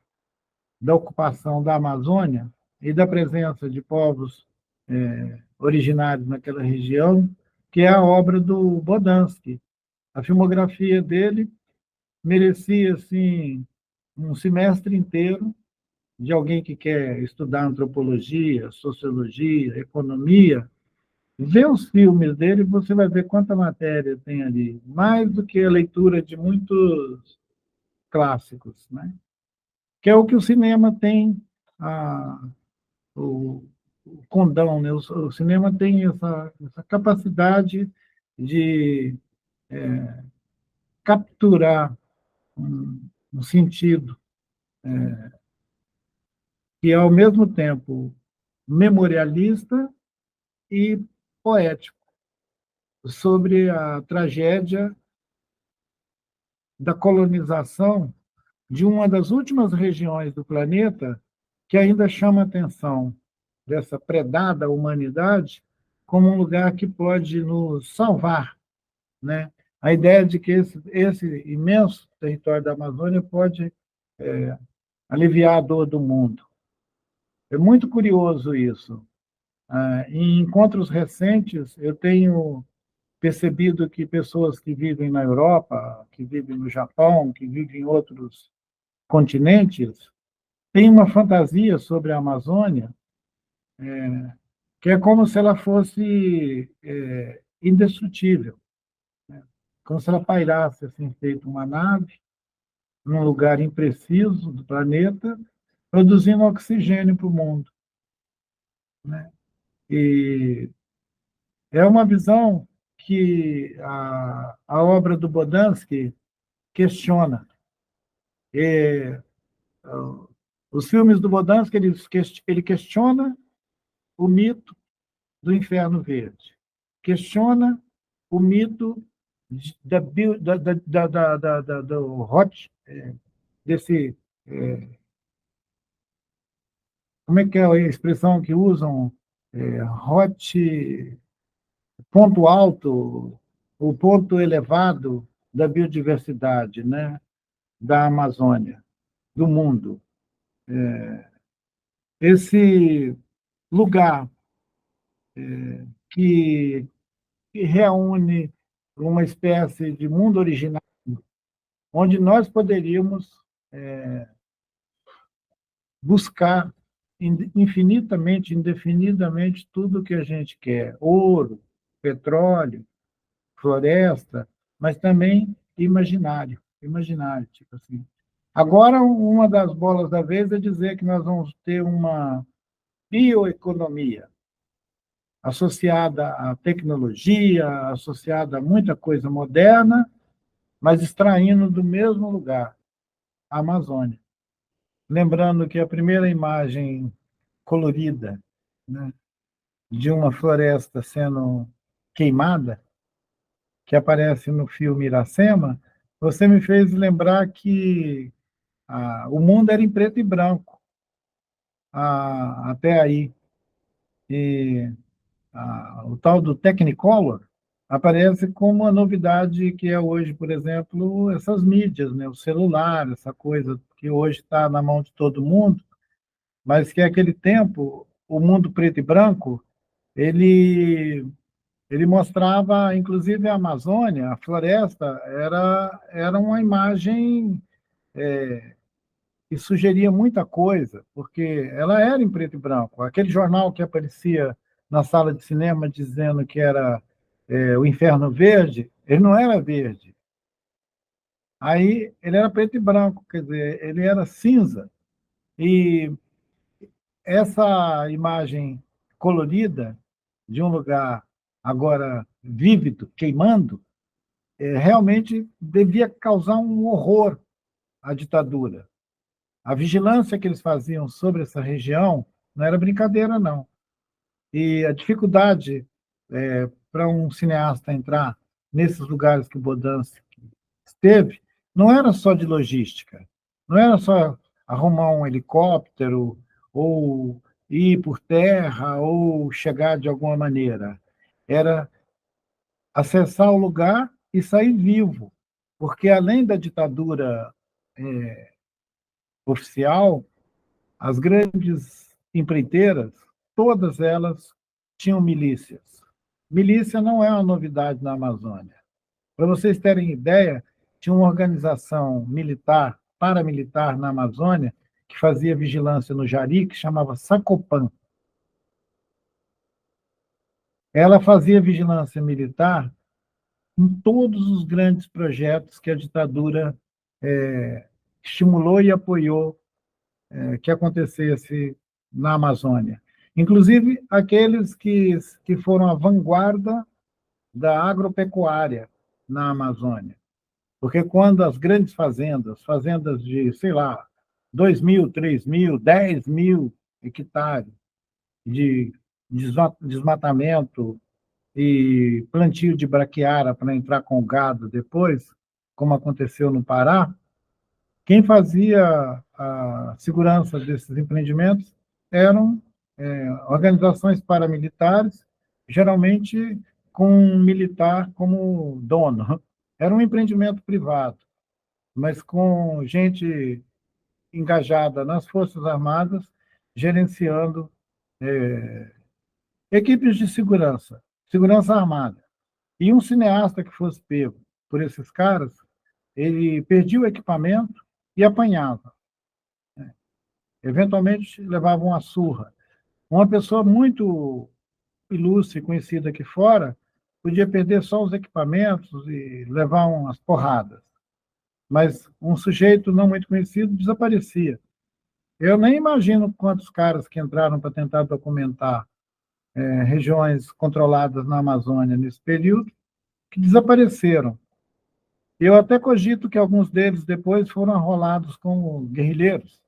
da ocupação da Amazônia e da presença de povos originários naquela região, que é a obra do Bodansky. A filmografia dele merecia assim um semestre inteiro de alguém que quer estudar antropologia, sociologia, economia. Vê os filmes dele, você vai ver quanta matéria tem ali, mais do que a leitura de muitos clássicos, né? Que é o que o cinema tem, o, o condão, né? O cinema tem essa capacidade de capturar um sentido que é, ao mesmo tempo, memorialista e poético, sobre a tragédia da colonização de uma das últimas regiões do planeta que ainda chama a atenção dessa predada humanidade como um lugar que pode nos salvar, né? A ideia de que esse imenso território da Amazônia pode aliviar a dor do mundo. É muito curioso isso. Em encontros recentes, eu tenho percebido que pessoas que vivem na Europa, que vivem no Japão, que vivem em outros continentes, têm uma fantasia sobre a Amazônia que é como se ela fosse indestrutível, como se ela pairasse assim, feito uma nave, num lugar impreciso do planeta, produzindo oxigênio para o mundo. Né? E é uma visão que a obra do Bodansky questiona. E, os filmes do Bodansky, ele questiona o mito do Inferno Verde, questiona o mito do hot, desse, como é que é a expressão que usam? Hot, ponto alto, o ponto elevado da biodiversidade, né? da Amazônia, do mundo. Esse lugar que reúne uma espécie de mundo original, onde nós poderíamos buscar infinitamente, indefinidamente, tudo o que a gente quer: ouro, petróleo, floresta, mas também imaginário, imaginário, tipo assim. Agora, uma das bolas da vez é dizer que nós vamos ter uma bioeconomia associada à tecnologia, associada a muita coisa moderna, mas extraindo do mesmo lugar, a Amazônia. Lembrando que a primeira imagem colorida, né, de uma floresta sendo queimada, que aparece no filme Iracema, você me fez lembrar que o mundo era em preto e branco até aí. E o tal do Technicolor aparece como uma novidade que é hoje, por exemplo, essas mídias, né? O celular, essa coisa que hoje está na mão de todo mundo, mas que naquele tempo, o mundo preto e branco, ele, ele mostrava, inclusive, a Amazônia, a floresta, era uma imagem que sugeria muita coisa, porque ela era em preto e branco. Aquele jornal que aparecia na sala de cinema dizendo que era o Inferno Verde, ele não era verde. Aí ele era preto e branco, quer dizer, ele era cinza. E essa imagem colorida de um lugar agora vívido, queimando, realmente devia causar um horror à ditadura. A vigilância que eles faziam sobre essa região não era brincadeira, não. E a dificuldade para um cineasta entrar nesses lugares que o Bodansky esteve não era só de logística, não era só arrumar um helicóptero ou ir por terra ou chegar de alguma maneira. Era acessar o lugar e sair vivo, porque além da ditadura oficial, as grandes empreiteiras, todas elas tinham milícias. Milícia não é uma novidade na Amazônia. Para vocês terem ideia, tinha uma organização militar, paramilitar na Amazônia, que fazia vigilância no Jari, que chamava Sacopan. Ela fazia vigilância militar em todos os grandes projetos que a ditadura estimulou e apoiou que acontecesse na Amazônia. Inclusive aqueles que foram a vanguarda da agropecuária na Amazônia. Porque quando as grandes fazendas, fazendas de, sei lá, 2.000, 3.000, 10.000 hectares de desmatamento e plantio de braquiária para entrar com gado depois, como aconteceu no Pará, quem fazia a segurança desses empreendimentos eram organizações paramilitares, geralmente com um militar como dono. Era um empreendimento privado, mas com gente engajada nas Forças Armadas, gerenciando equipes de segurança, segurança armada. E um cineasta que fosse pego por esses caras, ele perdia o equipamento e apanhava. Eventualmente levava uma surra. Uma pessoa muito ilustre, conhecida aqui fora, podia perder só os equipamentos e levar umas porradas. Mas um sujeito não muito conhecido desaparecia. Eu nem imagino quantos caras que entraram para tentar documentar regiões controladas na Amazônia nesse período, que desapareceram. Eu até cogito que alguns deles depois foram arrolados como guerrilheiros,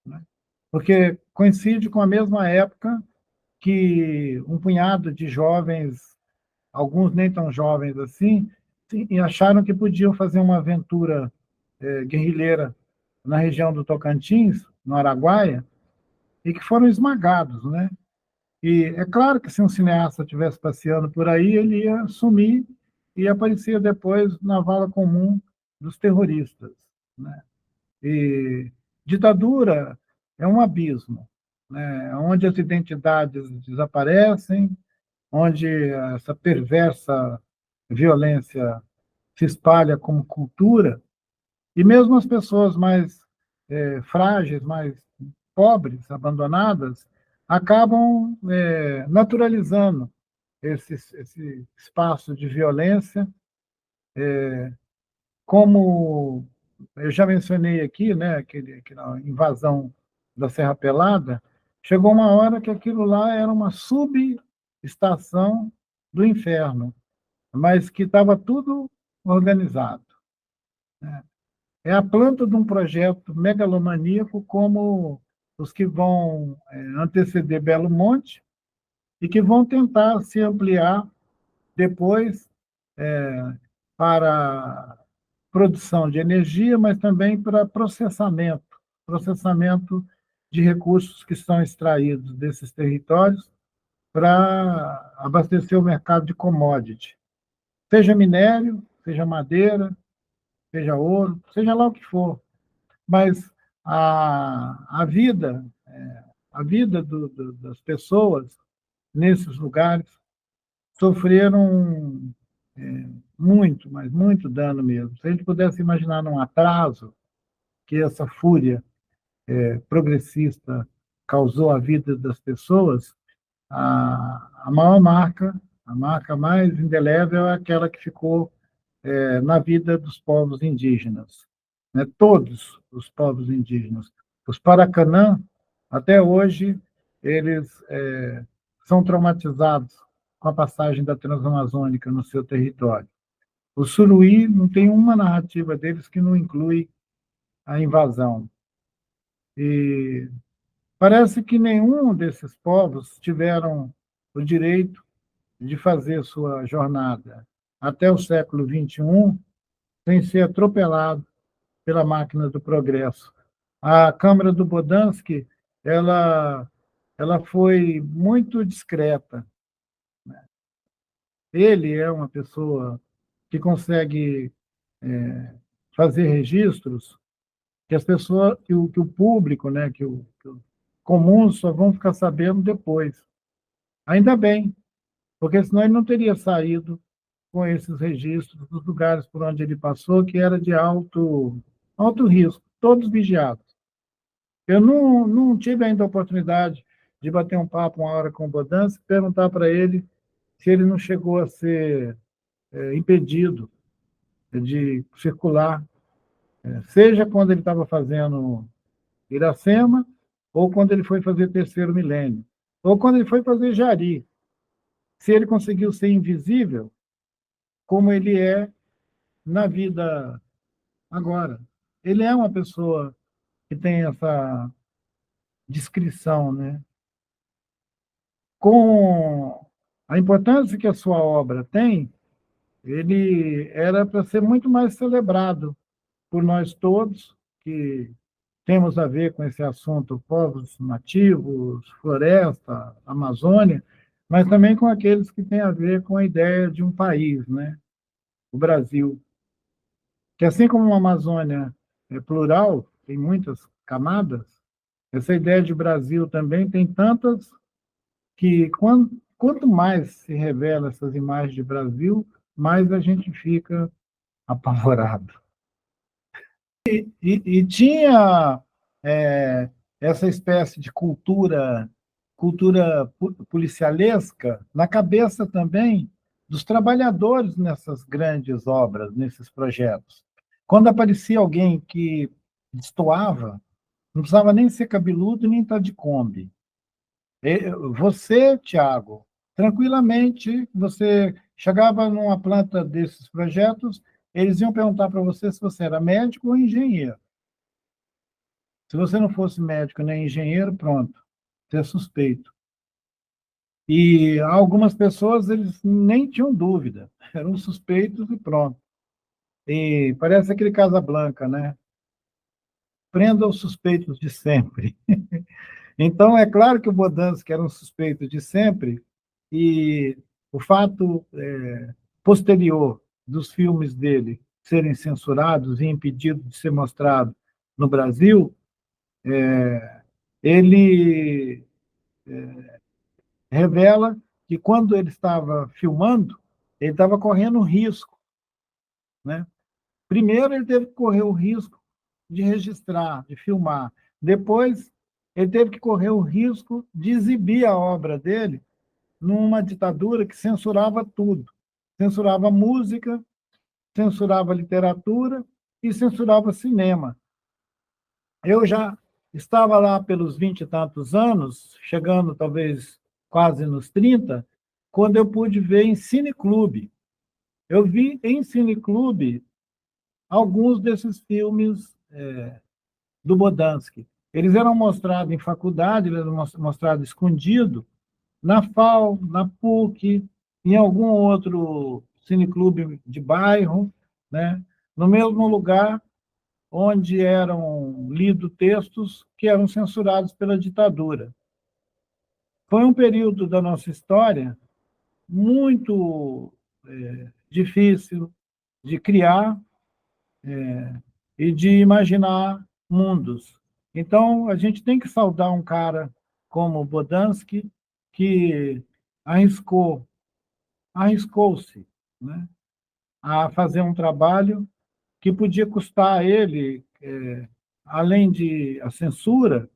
né? Porque coincide com a mesma época que um punhado de jovens, alguns nem tão jovens assim, e acharam que podiam fazer uma aventura guerrilheira na região do Tocantins, no Araguaia, e que foram esmagados, né? E é claro que se um cineasta estivesse passeando por aí, ele ia sumir e aparecia depois na vala comum dos terroristas, né? E ditadura é um abismo, né? Onde as identidades desaparecem, onde essa perversa violência se espalha como cultura, e mesmo as pessoas mais frágeis, mais pobres, abandonadas, acabam naturalizando esse espaço de violência, como eu já mencionei aqui, né, aquela invasão da Serra Pelada, chegou uma hora que aquilo lá era uma subestação do inferno, mas que estava tudo organizado. É a planta de um projeto megalomaníaco como os que vão anteceder Belo Monte e que vão tentar se ampliar depois para produção de energia, mas também para processamento de recursos que são extraídos desses territórios para abastecer o mercado de commodity, seja minério, seja madeira, seja ouro, seja lá o que for. Mas a vida das pessoas nesses lugares sofreram muito, mas muito dano mesmo. Se a gente pudesse imaginar num atraso que essa fúria progressista causou à vida das pessoas, a maior marca, a marca mais indelével é aquela que ficou na vida dos povos indígenas, né? Todos os povos indígenas. Os Paracanã, até hoje, eles são traumatizados com a passagem da Transamazônica no seu território. O Suruí não tem uma narrativa deles que não inclui a invasão. E parece que nenhum desses povos tiveram o direito de fazer sua jornada até o século XXI sem ser atropelado pela máquina do progresso. A Câmara do Bodansky, ela, ela foi muito discreta. Ele é uma pessoa que consegue fazer registros que as pessoas, que o público, né, que o comum só vão ficar sabendo depois. Ainda bem, porque senão ele não teria saído com esses registros dos lugares por onde ele passou, que era de alto risco, todos vigiados. Eu não tive ainda a oportunidade de bater um papo uma hora com o Bodansky e perguntar para ele se ele não chegou a ser impedido de circular, seja quando ele estava fazendo Iracema, ou quando ele foi fazer Terceiro Milênio, ou quando ele foi fazer Jari. Se ele conseguiu ser invisível, como ele é na vida agora. Ele é uma pessoa que tem essa descrição, né? Com a importância que a sua obra tem, ele era para ser muito mais celebrado por nós todos que temos a ver com esse assunto, povos nativos, floresta, Amazônia, mas também com aqueles que têm a ver com a ideia de um país, né? O Brasil, que assim como a Amazônia é plural, tem muitas camadas, essa ideia de Brasil também tem tantas que quanto mais se revela essas imagens de Brasil, mais a gente fica apavorado. E tinha essa espécie de cultura policialesca na cabeça também dos trabalhadores nessas grandes obras, nesses projetos. Quando aparecia alguém que destoava, não precisava nem ser cabeludo, nem estar de Kombi. Você, Tiago, tranquilamente, você chegava numa planta desses projetos, eles iam perguntar para você se você era médico ou engenheiro. Se você não fosse médico nem engenheiro, pronto, você é suspeito. E algumas pessoas, eles nem tinham dúvida, eram suspeitos e pronto. E parece aquele Casablanca, né? Prenda os suspeitos de sempre. Então, é claro que o Bodansky era um suspeito de sempre, e o fato posterior dos filmes dele serem censurados e impedidos de ser mostrado no Brasil, ele revela que quando ele estava filmando, ele estava correndo um risco, né? Primeiro, ele teve que correr o risco de registrar, de filmar. Depois, ele teve que correr o risco de exibir a obra dele numa ditadura que censurava tudo. Censurava música, censurava literatura e censurava cinema. Eu já estava lá pelos 20 e tantos anos, chegando talvez quase nos 30, quando eu pude ver em cineclube. Eu vi em cineclube alguns desses filmes do Bodansky. Eles eram mostrados em faculdade, eles eram mostrados escondido, na FAO, na PUC, em algum outro cineclube de bairro, né? No mesmo lugar onde eram lidos textos que eram censurados pela ditadura. Foi um período da nossa história muito difícil de criar e de imaginar mundos. Então, a gente tem que saudar um cara como Bodansky, que arriscou, arriscou-se, né, a fazer um trabalho que podia custar a ele, além de a censura,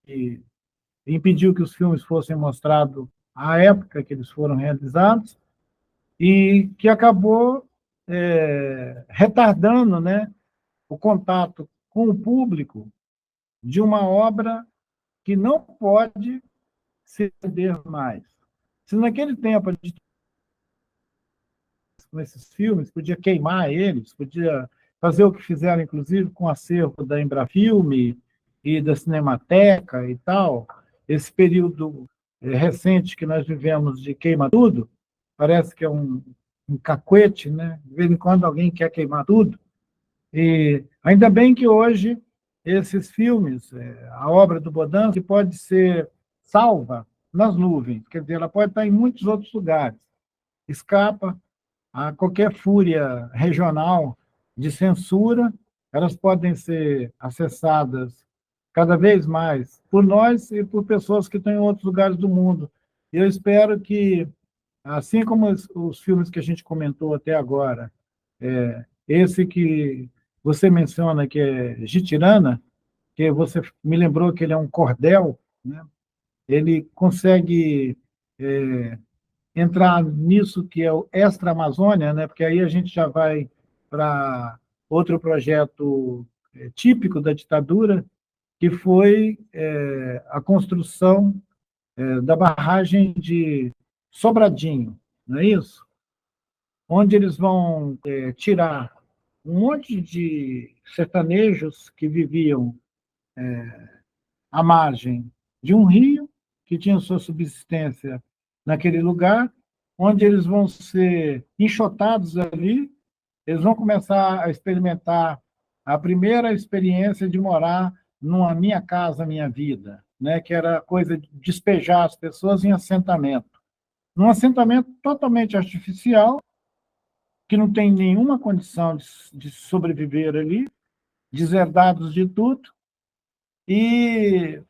que impediu que os filmes fossem mostrados à época que eles foram realizados, e que acabou retardando, né, o contato com o público de uma obra que não pode se perder mais. Se naquele tempo a gente, com esses filmes, podia queimar eles, podia fazer o que fizeram, inclusive, com o acervo da Embrafilme e da Cinemateca e tal, esse período recente que nós vivemos de queima tudo, parece que é um cacuete, né? De vez em quando alguém quer queimar tudo. E ainda bem que hoje esses filmes, a obra do Bodansky pode ser salva nas nuvens, quer dizer, ela pode estar em muitos outros lugares. Escapa a qualquer fúria regional de censura, elas podem ser acessadas cada vez mais por nós e por pessoas que estão em outros lugares do mundo. Eu espero que, assim como os filmes que a gente comentou até agora, esse que você menciona, que é Gitirana, que você me lembrou que ele é um cordel, né? Ele consegue entrar nisso que é o Extra Amazônia, né? Porque aí a gente já vai para outro projeto típico da ditadura, que foi a construção da barragem de Sobradinho, não é isso? Onde eles vão tirar um monte de sertanejos que viviam à margem de um rio, que tinham sua subsistência naquele lugar, onde eles vão ser enxotados ali, eles vão começar a experimentar a primeira experiência de morar numa minha casa, minha vida, né? Que era a coisa de despejar as pessoas em assentamento. Num assentamento totalmente artificial, que não tem nenhuma condição de sobreviver ali, deserdados de tudo, e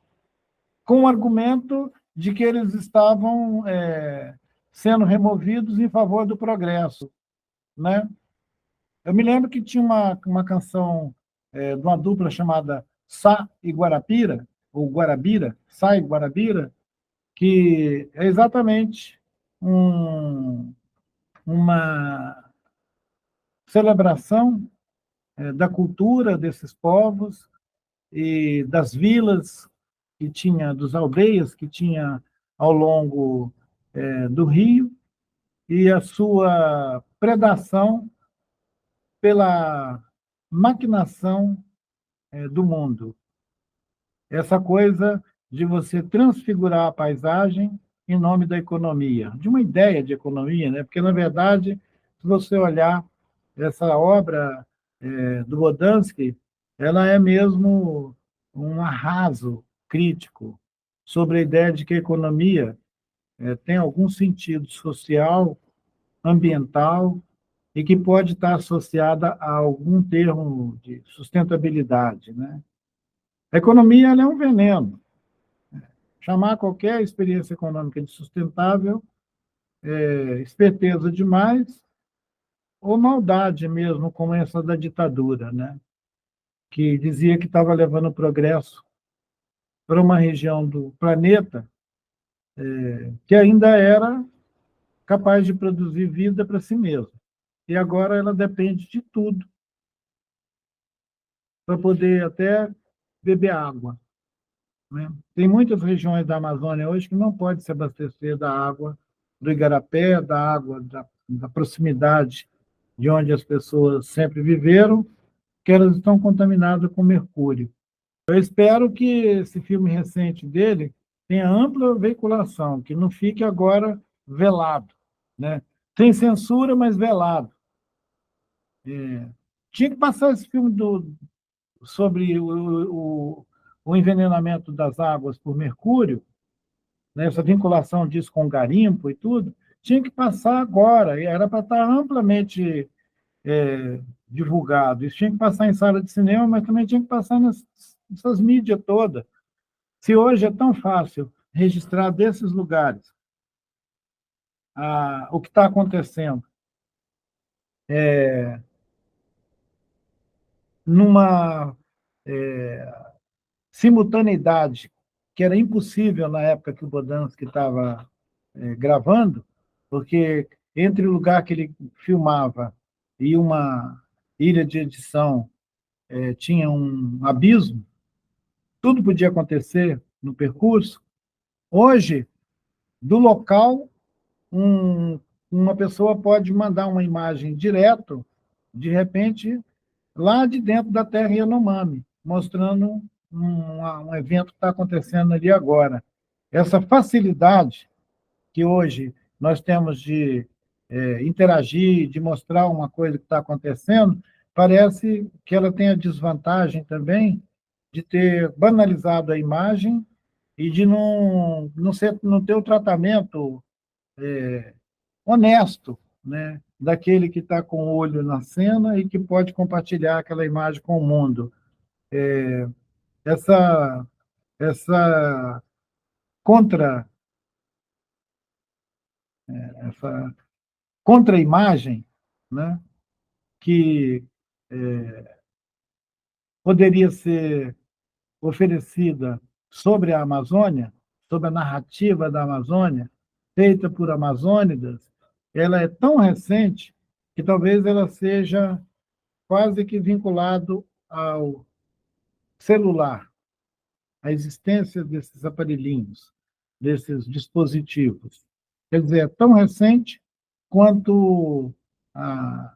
com o argumento de que eles estavam sendo removidos em favor do progresso, né? Eu me lembro que tinha uma canção de uma dupla chamada Sá e Guarapira, ou Guarabira, Sá e Guarabira, que é exatamente uma celebração da cultura desses povos e das vilas que tinha, dos aldeias que tinha ao longo do rio, e a sua predação pela maquinação do mundo. Essa coisa de você transfigurar a paisagem em nome da economia, de uma ideia de economia, né? Porque, na verdade, se você olhar essa obra do Bodansky, ela é mesmo um arraso crítico sobre a ideia de que a economia tem algum sentido social, ambiental, e que pode estar associada a algum termo de sustentabilidade, né? A economia ela é um veneno. Chamar qualquer experiência econômica de sustentável é esperteza demais ou maldade mesmo, como essa da ditadura, né? Que dizia que estava levando o progresso para uma região do planeta que ainda era capaz de produzir vida para si mesma. E agora ela depende de tudo para poder até beber água, né? Tem muitas regiões da Amazônia hoje que não pode se abastecer da água do igarapé, da água da proximidade de onde as pessoas sempre viveram, que elas estão contaminadas com mercúrio. Eu espero que esse filme recente dele tenha ampla veiculação, que não fique agora velado, né? Sem censura, mas velado. Tinha que passar esse filme sobre o envenenamento das águas por mercúrio, né? Essa vinculação disso com garimpo e tudo, tinha que passar agora, e era para estar amplamente divulgado. Isso tinha que passar em sala de cinema, mas também tinha que passar nessas mídias todas. Se hoje é tão fácil registrar desses lugares o que está acontecendo numa simultaneidade que era impossível na época que o Bodansky estava gravando, porque entre o lugar que ele filmava e uma ilha de edição tinha um abismo, tudo podia acontecer no percurso. Hoje, do local, uma pessoa pode mandar uma imagem direto, de repente, lá de dentro da terra Yanomami, mostrando um evento que está acontecendo ali agora. Essa facilidade que hoje nós temos de interagir, de mostrar uma coisa que está acontecendo, parece que ela tem a desvantagem também de ter banalizado a imagem e de não ter o tratamento honesto, né, daquele que está com o olho na cena e que pode compartilhar aquela imagem com o mundo. Essa, essa contra essa contra-imagem, né, que poderia ser oferecida sobre a Amazônia, sobre a narrativa da Amazônia, feita por amazônidas, ela é tão recente que talvez ela seja quase que vinculado ao celular, à existência desses aparelhinhos, desses dispositivos. Quer dizer, é tão recente quanto a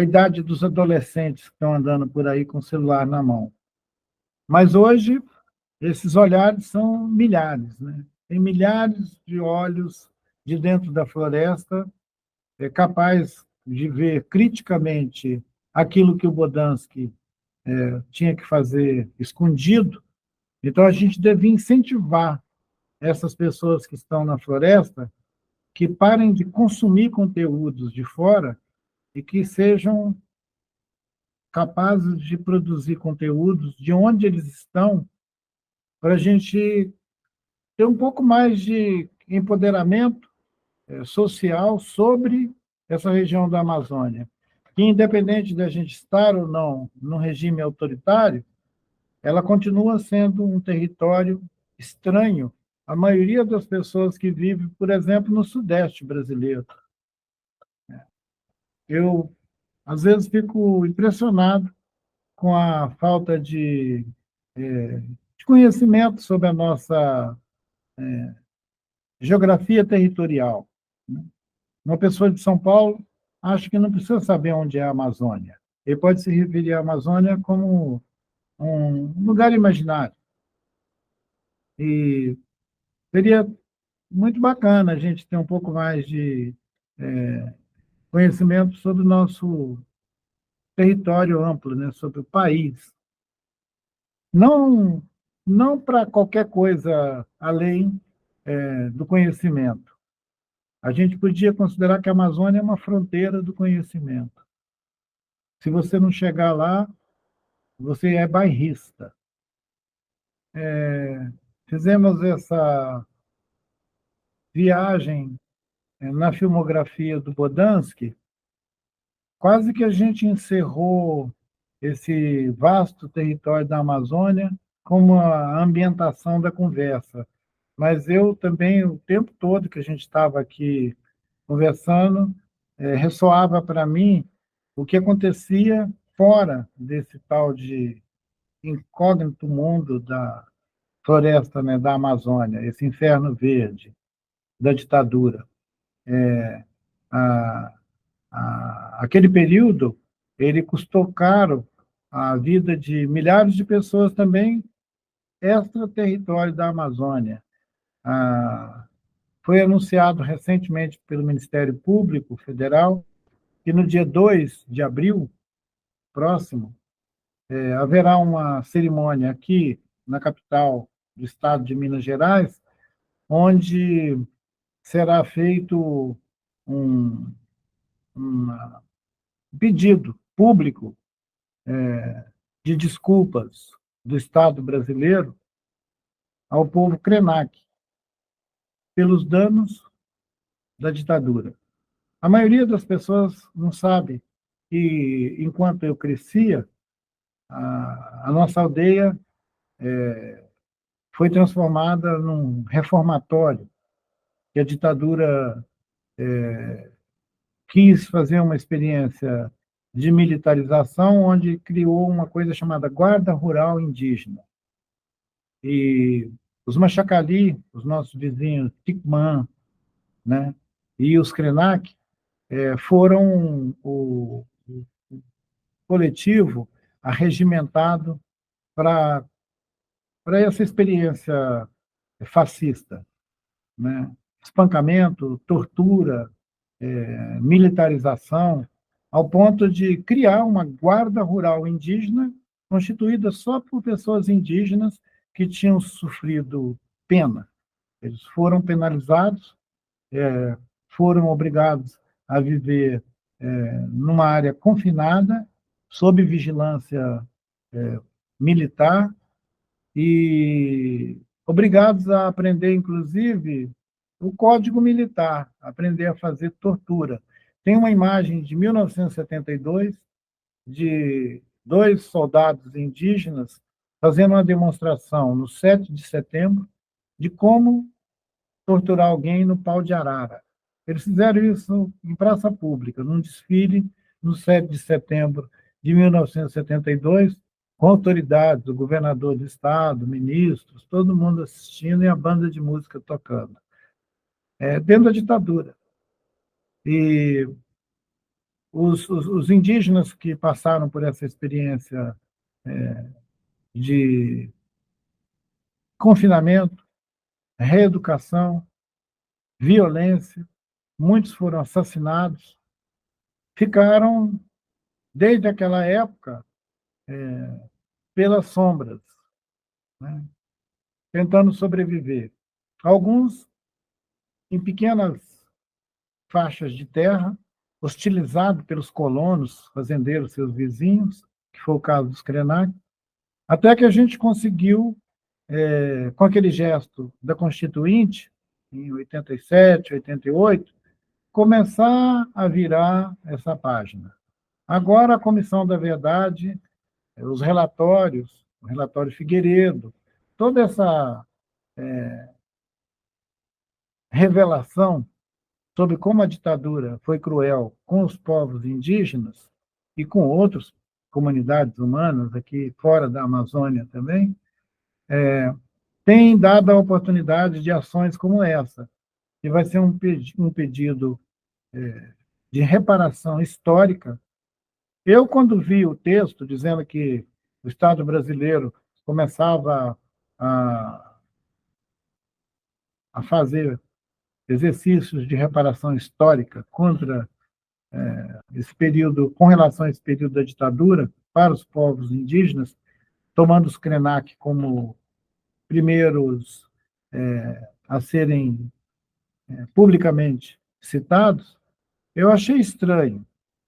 idade dos adolescentes que estão andando por aí com o celular na mão. Mas hoje, esses olhares são milhares, né? Tem milhares de olhos de dentro da floresta, capaz de ver criticamente aquilo que o Bodansky tinha que fazer escondido. Então, a gente devia incentivar essas pessoas que estão na floresta que parem de consumir conteúdos de fora e que sejam capazes de produzir conteúdos de onde eles estão, para a gente ter um pouco mais de empoderamento social sobre essa região da Amazônia, que, independente da gente estar ou não no regime autoritário, ela continua sendo um território estranho à maioria das pessoas que vivem, por exemplo, no Sudeste brasileiro. Eu, às vezes, fico impressionado com a falta de conhecimento sobre a nossa geografia territorial. Uma pessoa de São Paulo acha que não precisa saber onde é a Amazônia. Ele pode se referir à Amazônia como um lugar imaginário. E seria muito bacana a gente ter um pouco mais de conhecimento sobre o nosso território amplo, né, sobre o país. Não, não para qualquer coisa além do conhecimento. A gente podia considerar que a Amazônia é uma fronteira do conhecimento. Se você não chegar lá, você é bairrista. Fizemos essa viagem na filmografia do Bodansky, quase que a gente encerrou esse vasto território da Amazônia como a ambientação da conversa. Mas eu também, o tempo todo que a gente estava aqui conversando, ressoava para mim o que acontecia fora desse tal de incógnito mundo da floresta, né, da Amazônia, esse inferno verde da ditadura. A, Aquele período, ele custou caro a vida de milhares de pessoas também extraterritório da Amazônia. Ah, Foi anunciado recentemente pelo Ministério Público Federal que no dia 2 de abril próximo haverá uma cerimônia aqui na capital do estado de Minas Gerais, onde será feito um, um pedido público de desculpas do Estado brasileiro ao povo Krenak pelos danos da ditadura. A maioria das pessoas não sabe que, enquanto eu crescia, a nossa aldeia foi transformada num reformatório, que a ditadura quis fazer uma experiência de militarização, onde criou uma coisa chamada Guarda Rural Indígena. E os Machacali, os nossos vizinhos Ticumã, né, e os Krenak, foram o coletivo arregimentado para essa experiência fascista, né? Espancamento, tortura, militarização, ao ponto de criar uma guarda rural indígena constituída só por pessoas indígenas que tinham sofrido pena. Eles foram penalizados, foram obrigados a viver numa área confinada, sob vigilância militar, e obrigados a aprender, inclusive, o Código Militar, aprender a fazer tortura. Tem uma imagem de 1972 de dois soldados indígenas fazendo uma demonstração no 7 de setembro de como torturar alguém no pau de arara. Eles fizeram isso em praça pública, num desfile no 7 de setembro de 1972, com autoridades, o governador do estado, ministros, todo mundo assistindo e a banda de música tocando. Dentro da ditadura. E os indígenas que passaram por essa experiência de confinamento, reeducação, violência, muitos foram assassinados, ficaram, desde aquela época, pelas sombras, né, tentando sobreviver. Alguns em pequenas faixas de terra, hostilizado pelos colonos, fazendeiros, seus vizinhos, que foi o caso dos Krenak, até que a gente conseguiu, com aquele gesto da Constituinte, em 87, 88, começar a virar essa página. Agora, a Comissão da Verdade, os relatórios, o relatório Figueiredo, toda essa revelação sobre como a ditadura foi cruel com os povos indígenas e com outras comunidades humanas aqui fora da Amazônia também, tem dado a oportunidade de ações como essa, que vai ser um pedido de reparação histórica. Eu, quando vi o texto dizendo que o Estado brasileiro começava a fazer exercícios de reparação histórica contra esse período, com relação a esse período da ditadura, para os povos indígenas, tomando os Krenak como primeiros a serem publicamente citados, eu achei estranho.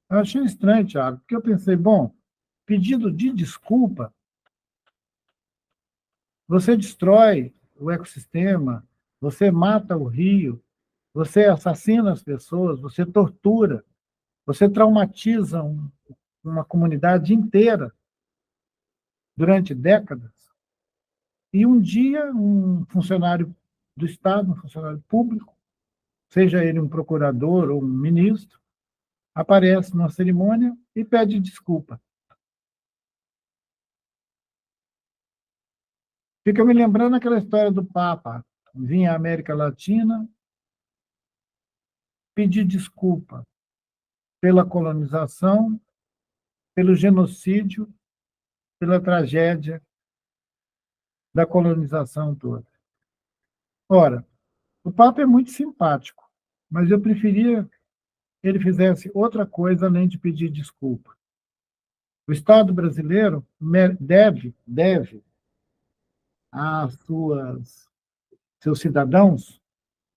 Eu achei estranho, Tiago, porque eu pensei, bom, pedido de desculpa, você destrói o ecossistema, você mata o rio, você assassina as pessoas, você tortura, você traumatiza uma comunidade inteira durante décadas. E um dia, um funcionário do Estado, um funcionário público, seja ele um procurador ou um ministro, aparece numa cerimônia e pede desculpa. Fica me lembrando aquela história do Papa, vinha à América Latina pedir desculpa pela colonização, pelo genocídio, pela tragédia da colonização toda. Ora, o Papa é muito simpático, mas eu preferia que ele fizesse outra coisa além de pedir desculpa. O Estado brasileiro deve às seus cidadãos,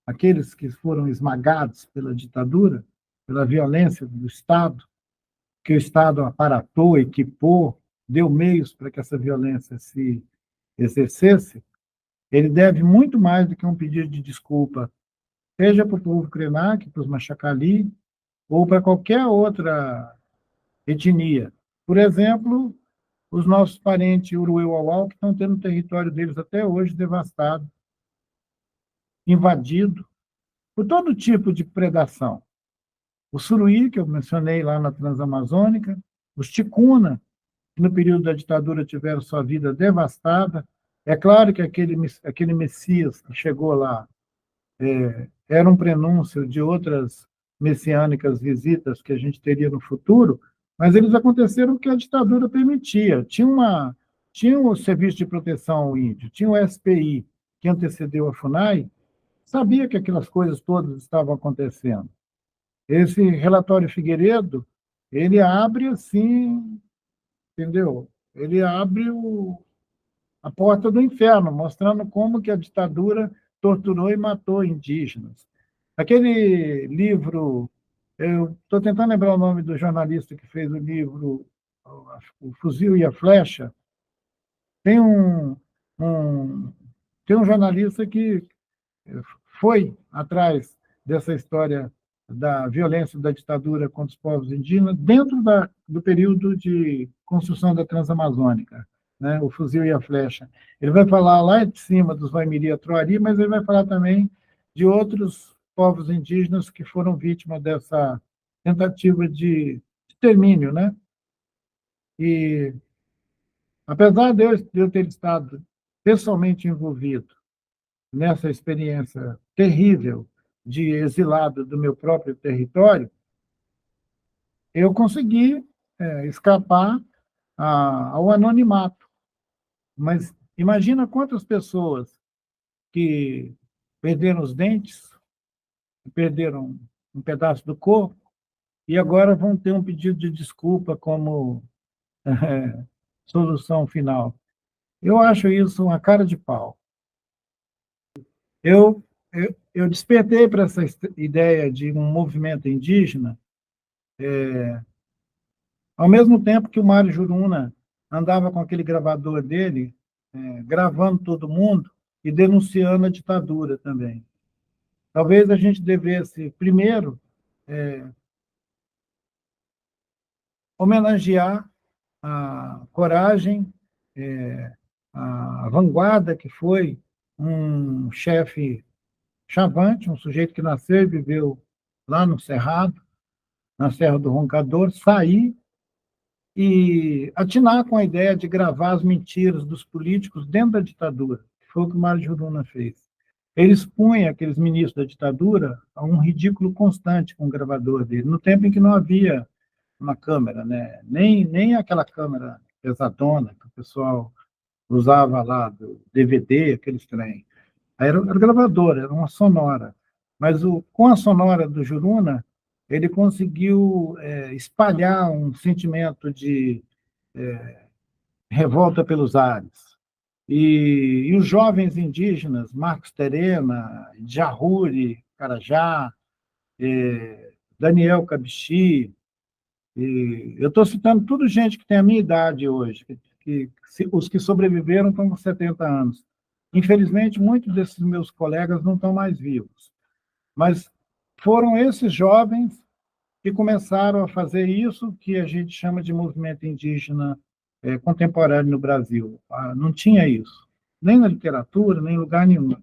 aqueles que foram esmagados pela ditadura, pela violência do Estado, que o Estado aparatou, equipou, deu meios para que essa violência se exercesse, ele deve muito mais do que um pedido de desculpa, seja para o povo Krenak, para os Machacali, ou para qualquer outra etnia. Por exemplo, os nossos parentes Uruê-Uauau, que estão tendo o território deles até hoje devastado, invadido por todo tipo de predação. O suruí, que eu mencionei lá na Transamazônica, os ticuna, que no período da ditadura tiveram sua vida devastada. É claro que aquele Messias que chegou lá era um prenúncio de outras messiânicas visitas que a gente teria no futuro, mas eles aconteceram porque a ditadura permitia. Tinha o Serviço de Proteção ao Índio, tinha o SPI, que antecedeu a FUNAI, sabia que aquelas coisas todas estavam acontecendo. Esse relatório Figueiredo, ele abre assim, entendeu? Ele abre a porta do inferno, mostrando como que a ditadura torturou e matou indígenas. Aquele livro, eu estou tentando lembrar o nome do jornalista que fez o livro O Fuzil e a Flecha. Tem um, tem um jornalista que foi atrás dessa história da violência da ditadura contra os povos indígenas dentro do período de construção da Transamazônica, né? O Fuzil e a Flecha. Ele vai falar lá de cima dos Waimiri-Troari, mas ele vai falar também de outros povos indígenas que foram vítimas dessa tentativa de extermínio, né? E, apesar de eu ter estado pessoalmente envolvido nessa experiência terrível de exilado do meu próprio território, eu consegui escapar ao anonimato. Mas imagina quantas pessoas que perderam os dentes, perderam um pedaço do corpo, e agora vão ter um pedido de desculpa como solução final. Eu acho isso uma cara de pau. Eu despertei para essa ideia de um movimento indígena ao mesmo tempo que o Mário Juruna andava com aquele gravador dele, gravando todo mundo e denunciando a ditadura também. Talvez a gente devesse, primeiro, homenagear a coragem, a vanguarda que foi um chefe chavante, um sujeito que nasceu e viveu lá no Cerrado, na Serra do Roncador, sair e atinar com a ideia de gravar as mentiras dos políticos dentro da ditadura, que foi o que o Mário Juruna fez. Ele expunha aqueles ministros da ditadura a um ridículo constante com o gravador dele, no tempo em que não havia uma câmera, né? Nem aquela câmera pesadona que o pessoal usava lá, do DVD, aqueles trem. Era gravador, era uma sonora. Mas com a sonora do Juruna, ele conseguiu espalhar um sentimento de revolta pelos ares. E os jovens indígenas, Marcos Terena, Jahuri, Carajá, Daniel Cabixi, E eu estou citando tudo gente que tem a minha idade hoje, os que sobreviveram estão com 70 anos. Infelizmente, muitos desses meus colegas não estão mais vivos, mas foram esses jovens que começaram a fazer isso que a gente chama de movimento indígena contemporâneo no Brasil. Não tinha isso, nem na literatura, nem em lugar nenhum.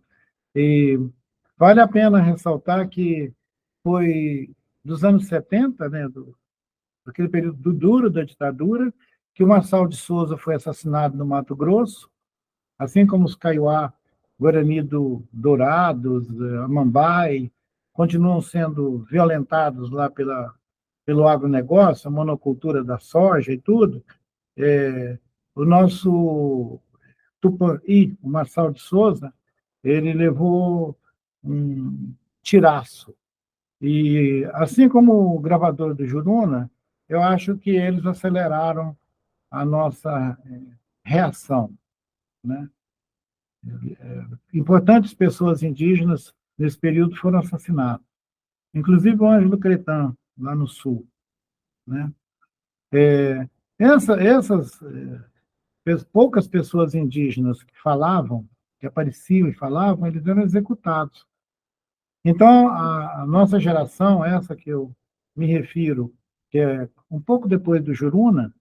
E vale a pena ressaltar que foi dos anos 70, né, daquele período duro da ditadura, que o Marçal de Souza foi assassinado no Mato Grosso, assim como os Kaiowá, Guarani do Dourados, Amambai, continuam sendo violentados lá pelo agronegócio, a monocultura da soja e tudo. O nosso Tupã-I, o Marçal de Souza, ele levou um tiraço. E, assim como o gravador do Juruna, eu acho que eles aceleraram a nossa reação, né? Importantes pessoas indígenas nesse período foram assassinadas, inclusive o Ângelo Cretan, lá no sul, né? Essas poucas pessoas indígenas que falavam, que apareciam e falavam, eles eram executados. Então, a nossa geração, essa que eu me refiro, que é um pouco depois do Juruna,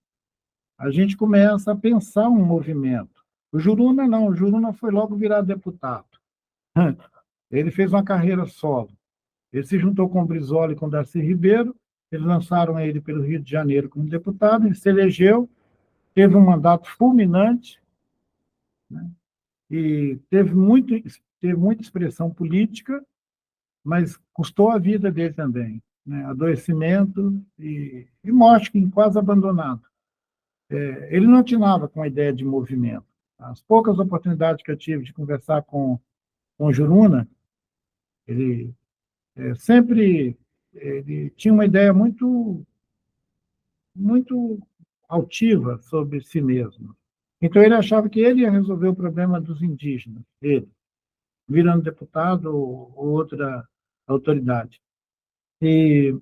a gente começa a pensar um movimento. O Juruna não, o Juruna foi logo virar deputado. Ele fez uma carreira solo. Ele se juntou com o Brizola e com o Darcy Ribeiro, eles lançaram ele pelo Rio de Janeiro como deputado, ele se elegeu, teve um mandato fulminante, né? E teve muita expressão política, mas custou a vida dele também, né? Adoecimento e morte, quase abandonado. Ele não atinava com a ideia de movimento. As poucas oportunidades que eu tive de conversar com o Juruna, ele sempre ele tinha uma ideia muito altiva sobre si mesmo. Então, ele achava que ele ia resolver o problema dos indígenas, ele, virando deputado ou outra autoridade. E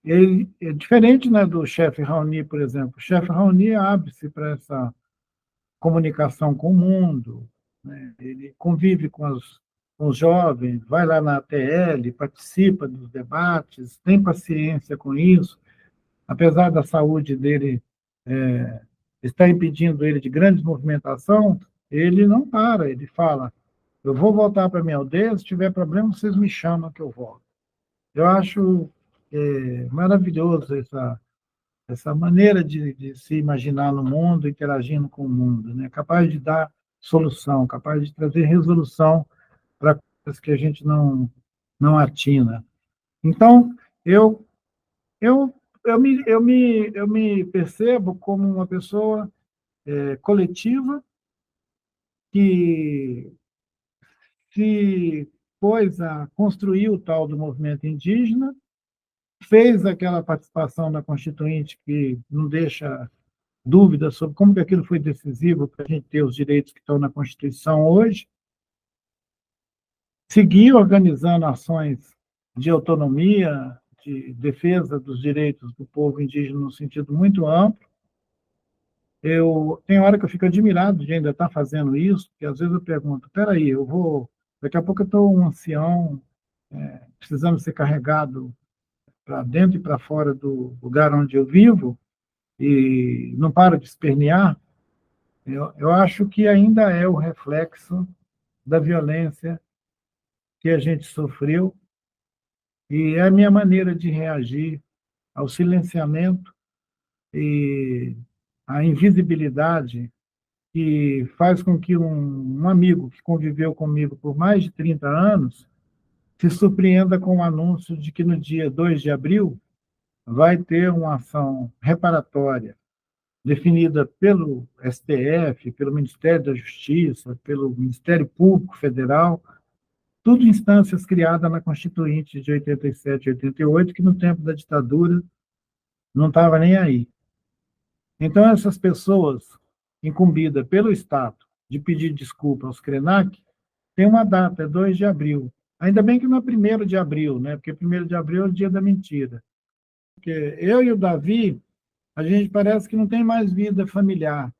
ele é diferente, né, do chefe Raoni, por exemplo. O chefe Raoni abre-se para essa comunicação com o mundo, né? Ele convive com os jovens, vai lá na ATL, participa dos debates, tem paciência com isso, apesar da saúde dele estar impedindo ele de grande movimentação, ele não para, ele fala, eu vou voltar para minha aldeia, se tiver problema, vocês me chamam que eu volto. Eu acho maravilhoso essa maneira de se imaginar no mundo, interagindo com o mundo, né? Capaz de dar solução, capaz de trazer resolução para coisas que a gente não atina. Então, eu, eu, eu me percebo como uma pessoa coletiva que se pôs a construir o tal do movimento indígena, fez aquela participação na Constituinte que não deixa dúvidas sobre como que aquilo foi decisivo para a gente ter os direitos que estão na Constituição hoje, seguir organizando ações de autonomia, de defesa dos direitos do povo indígena no sentido muito amplo. Tem hora que eu fico admirado de ainda estar fazendo isso, porque às vezes eu pergunto, peraí, daqui a pouco eu estou um ancião, precisando ser carregado para dentro e para fora do lugar onde eu vivo, e não paro de espernear. Eu acho que ainda é o reflexo da violência que a gente sofreu e é a minha maneira de reagir ao silenciamento e à invisibilidade que faz com que um amigo que conviveu comigo por mais de 30 anos se surpreenda com o anúncio de que no dia 2 de abril vai ter uma ação reparatória definida pelo STF, pelo Ministério da Justiça, pelo Ministério Público Federal, tudo instâncias criadas na Constituinte de 87 e 88, que no tempo da ditadura não estava nem aí. Então, essas pessoas incumbidas pelo Estado de pedir desculpa aos Krenak, tem uma data, é 2 de abril. Ainda bem que não é 1º de abril, né? Porque 1º de abril é o dia da mentira. porque eu e o Davi, a gente parece que não tem mais vida familiar.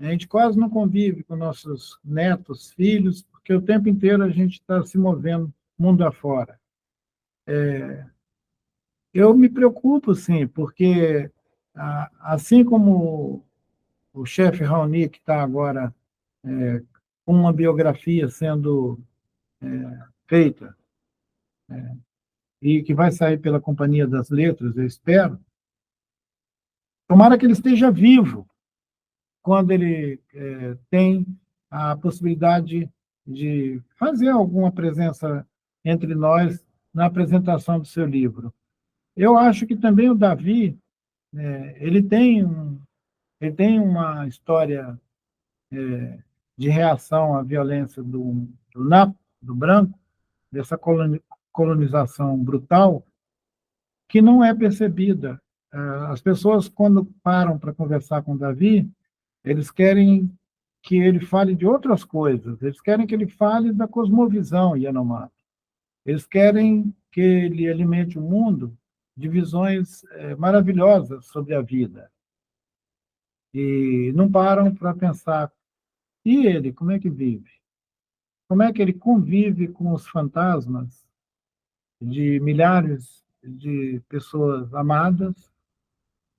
A gente quase não convive com nossos netos, filhos, porque o tempo inteiro a gente está se movendo mundo afora. Eu me preocupo, sim, porque assim como o chefe Raoni, que está agora com uma biografia sendo feita e que vai sair pela Companhia das Letras, eu espero, tomara que ele esteja vivo quando ele tem a possibilidade de fazer alguma presença entre nós na apresentação do seu livro. Eu acho que também o Davi, ele tem uma história de reação à violência do branco, dessa colonização brutal, que não é percebida. As pessoas, quando param para conversar com o Davi, eles querem que ele fale de outras coisas, eles querem que ele fale da cosmovisão Yanomami, eles querem que ele alimente o mundo de visões maravilhosas sobre a vida. E não param para pensar, e ele, como é que vive? Como é que ele convive com os fantasmas de milhares de pessoas amadas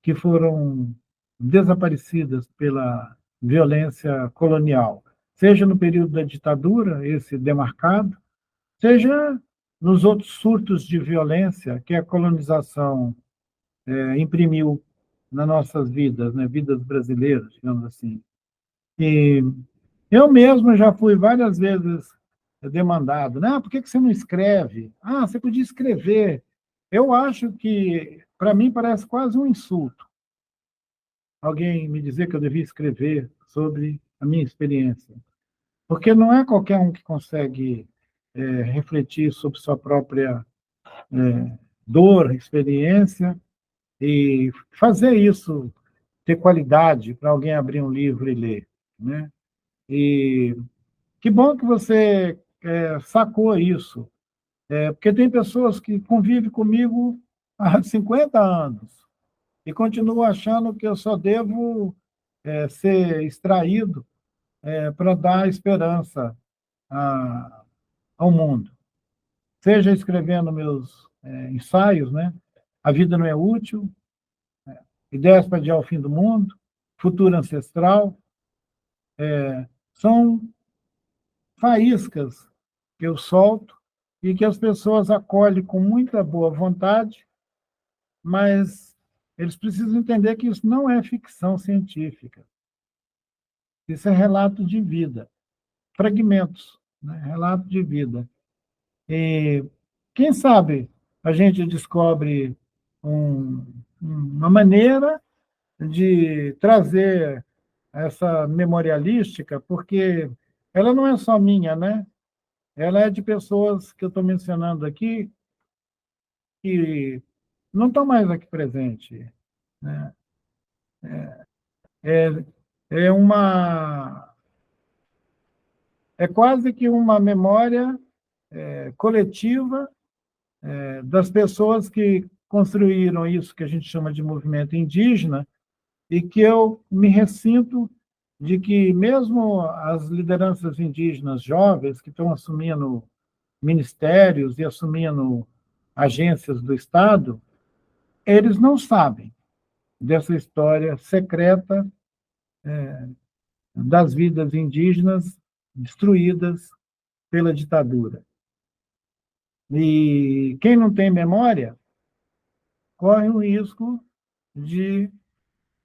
que foram desaparecidas pela violência colonial, seja no período da ditadura, esse demarcado, seja nos outros surtos de violência que a colonização imprimiu nas nossas vidas, né, vidas brasileiras, digamos assim. E eu mesmo já fui várias vezes demandado, né? Por que você não escreve? Ah, você podia escrever. Eu acho que, para mim, parece quase um insulto alguém me dizer que eu devia escrever sobre a minha experiência. Porque não é qualquer um que consegue refletir sobre sua própria dor, experiência, e fazer isso ter qualidade para alguém abrir um livro e ler, né? E que bom que você sacou isso, porque tem pessoas que convivem comigo há 50 anos e continuam achando que eu só devo ser extraído para dar esperança ao mundo. Seja escrevendo meus ensaios, né? A vida não é útil, ideias para adiar o fim do mundo, futuro ancestral, são faíscas que eu solto e que as pessoas acolhem com muita boa vontade, mas eles precisam entender que isso não é ficção científica. Isso é relato de vida, fragmentos, né? Relato de vida. E quem sabe a gente descobre uma maneira de trazer essa memorialística, porque ela não é só minha, né? Ela é de pessoas que eu estou mencionando aqui que não estão mais aqui presentes, né? É, é uma é quase que uma memória coletiva das pessoas que construíram isso que a gente chama de movimento indígena e que eu me ressinto de que mesmo as lideranças indígenas jovens que estão assumindo ministérios e assumindo agências do Estado, eles não sabem dessa história secreta das vidas indígenas destruídas pela ditadura. E quem não tem memória corre o risco de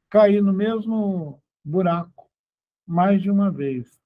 cair no mesmo buraco mais de uma vez.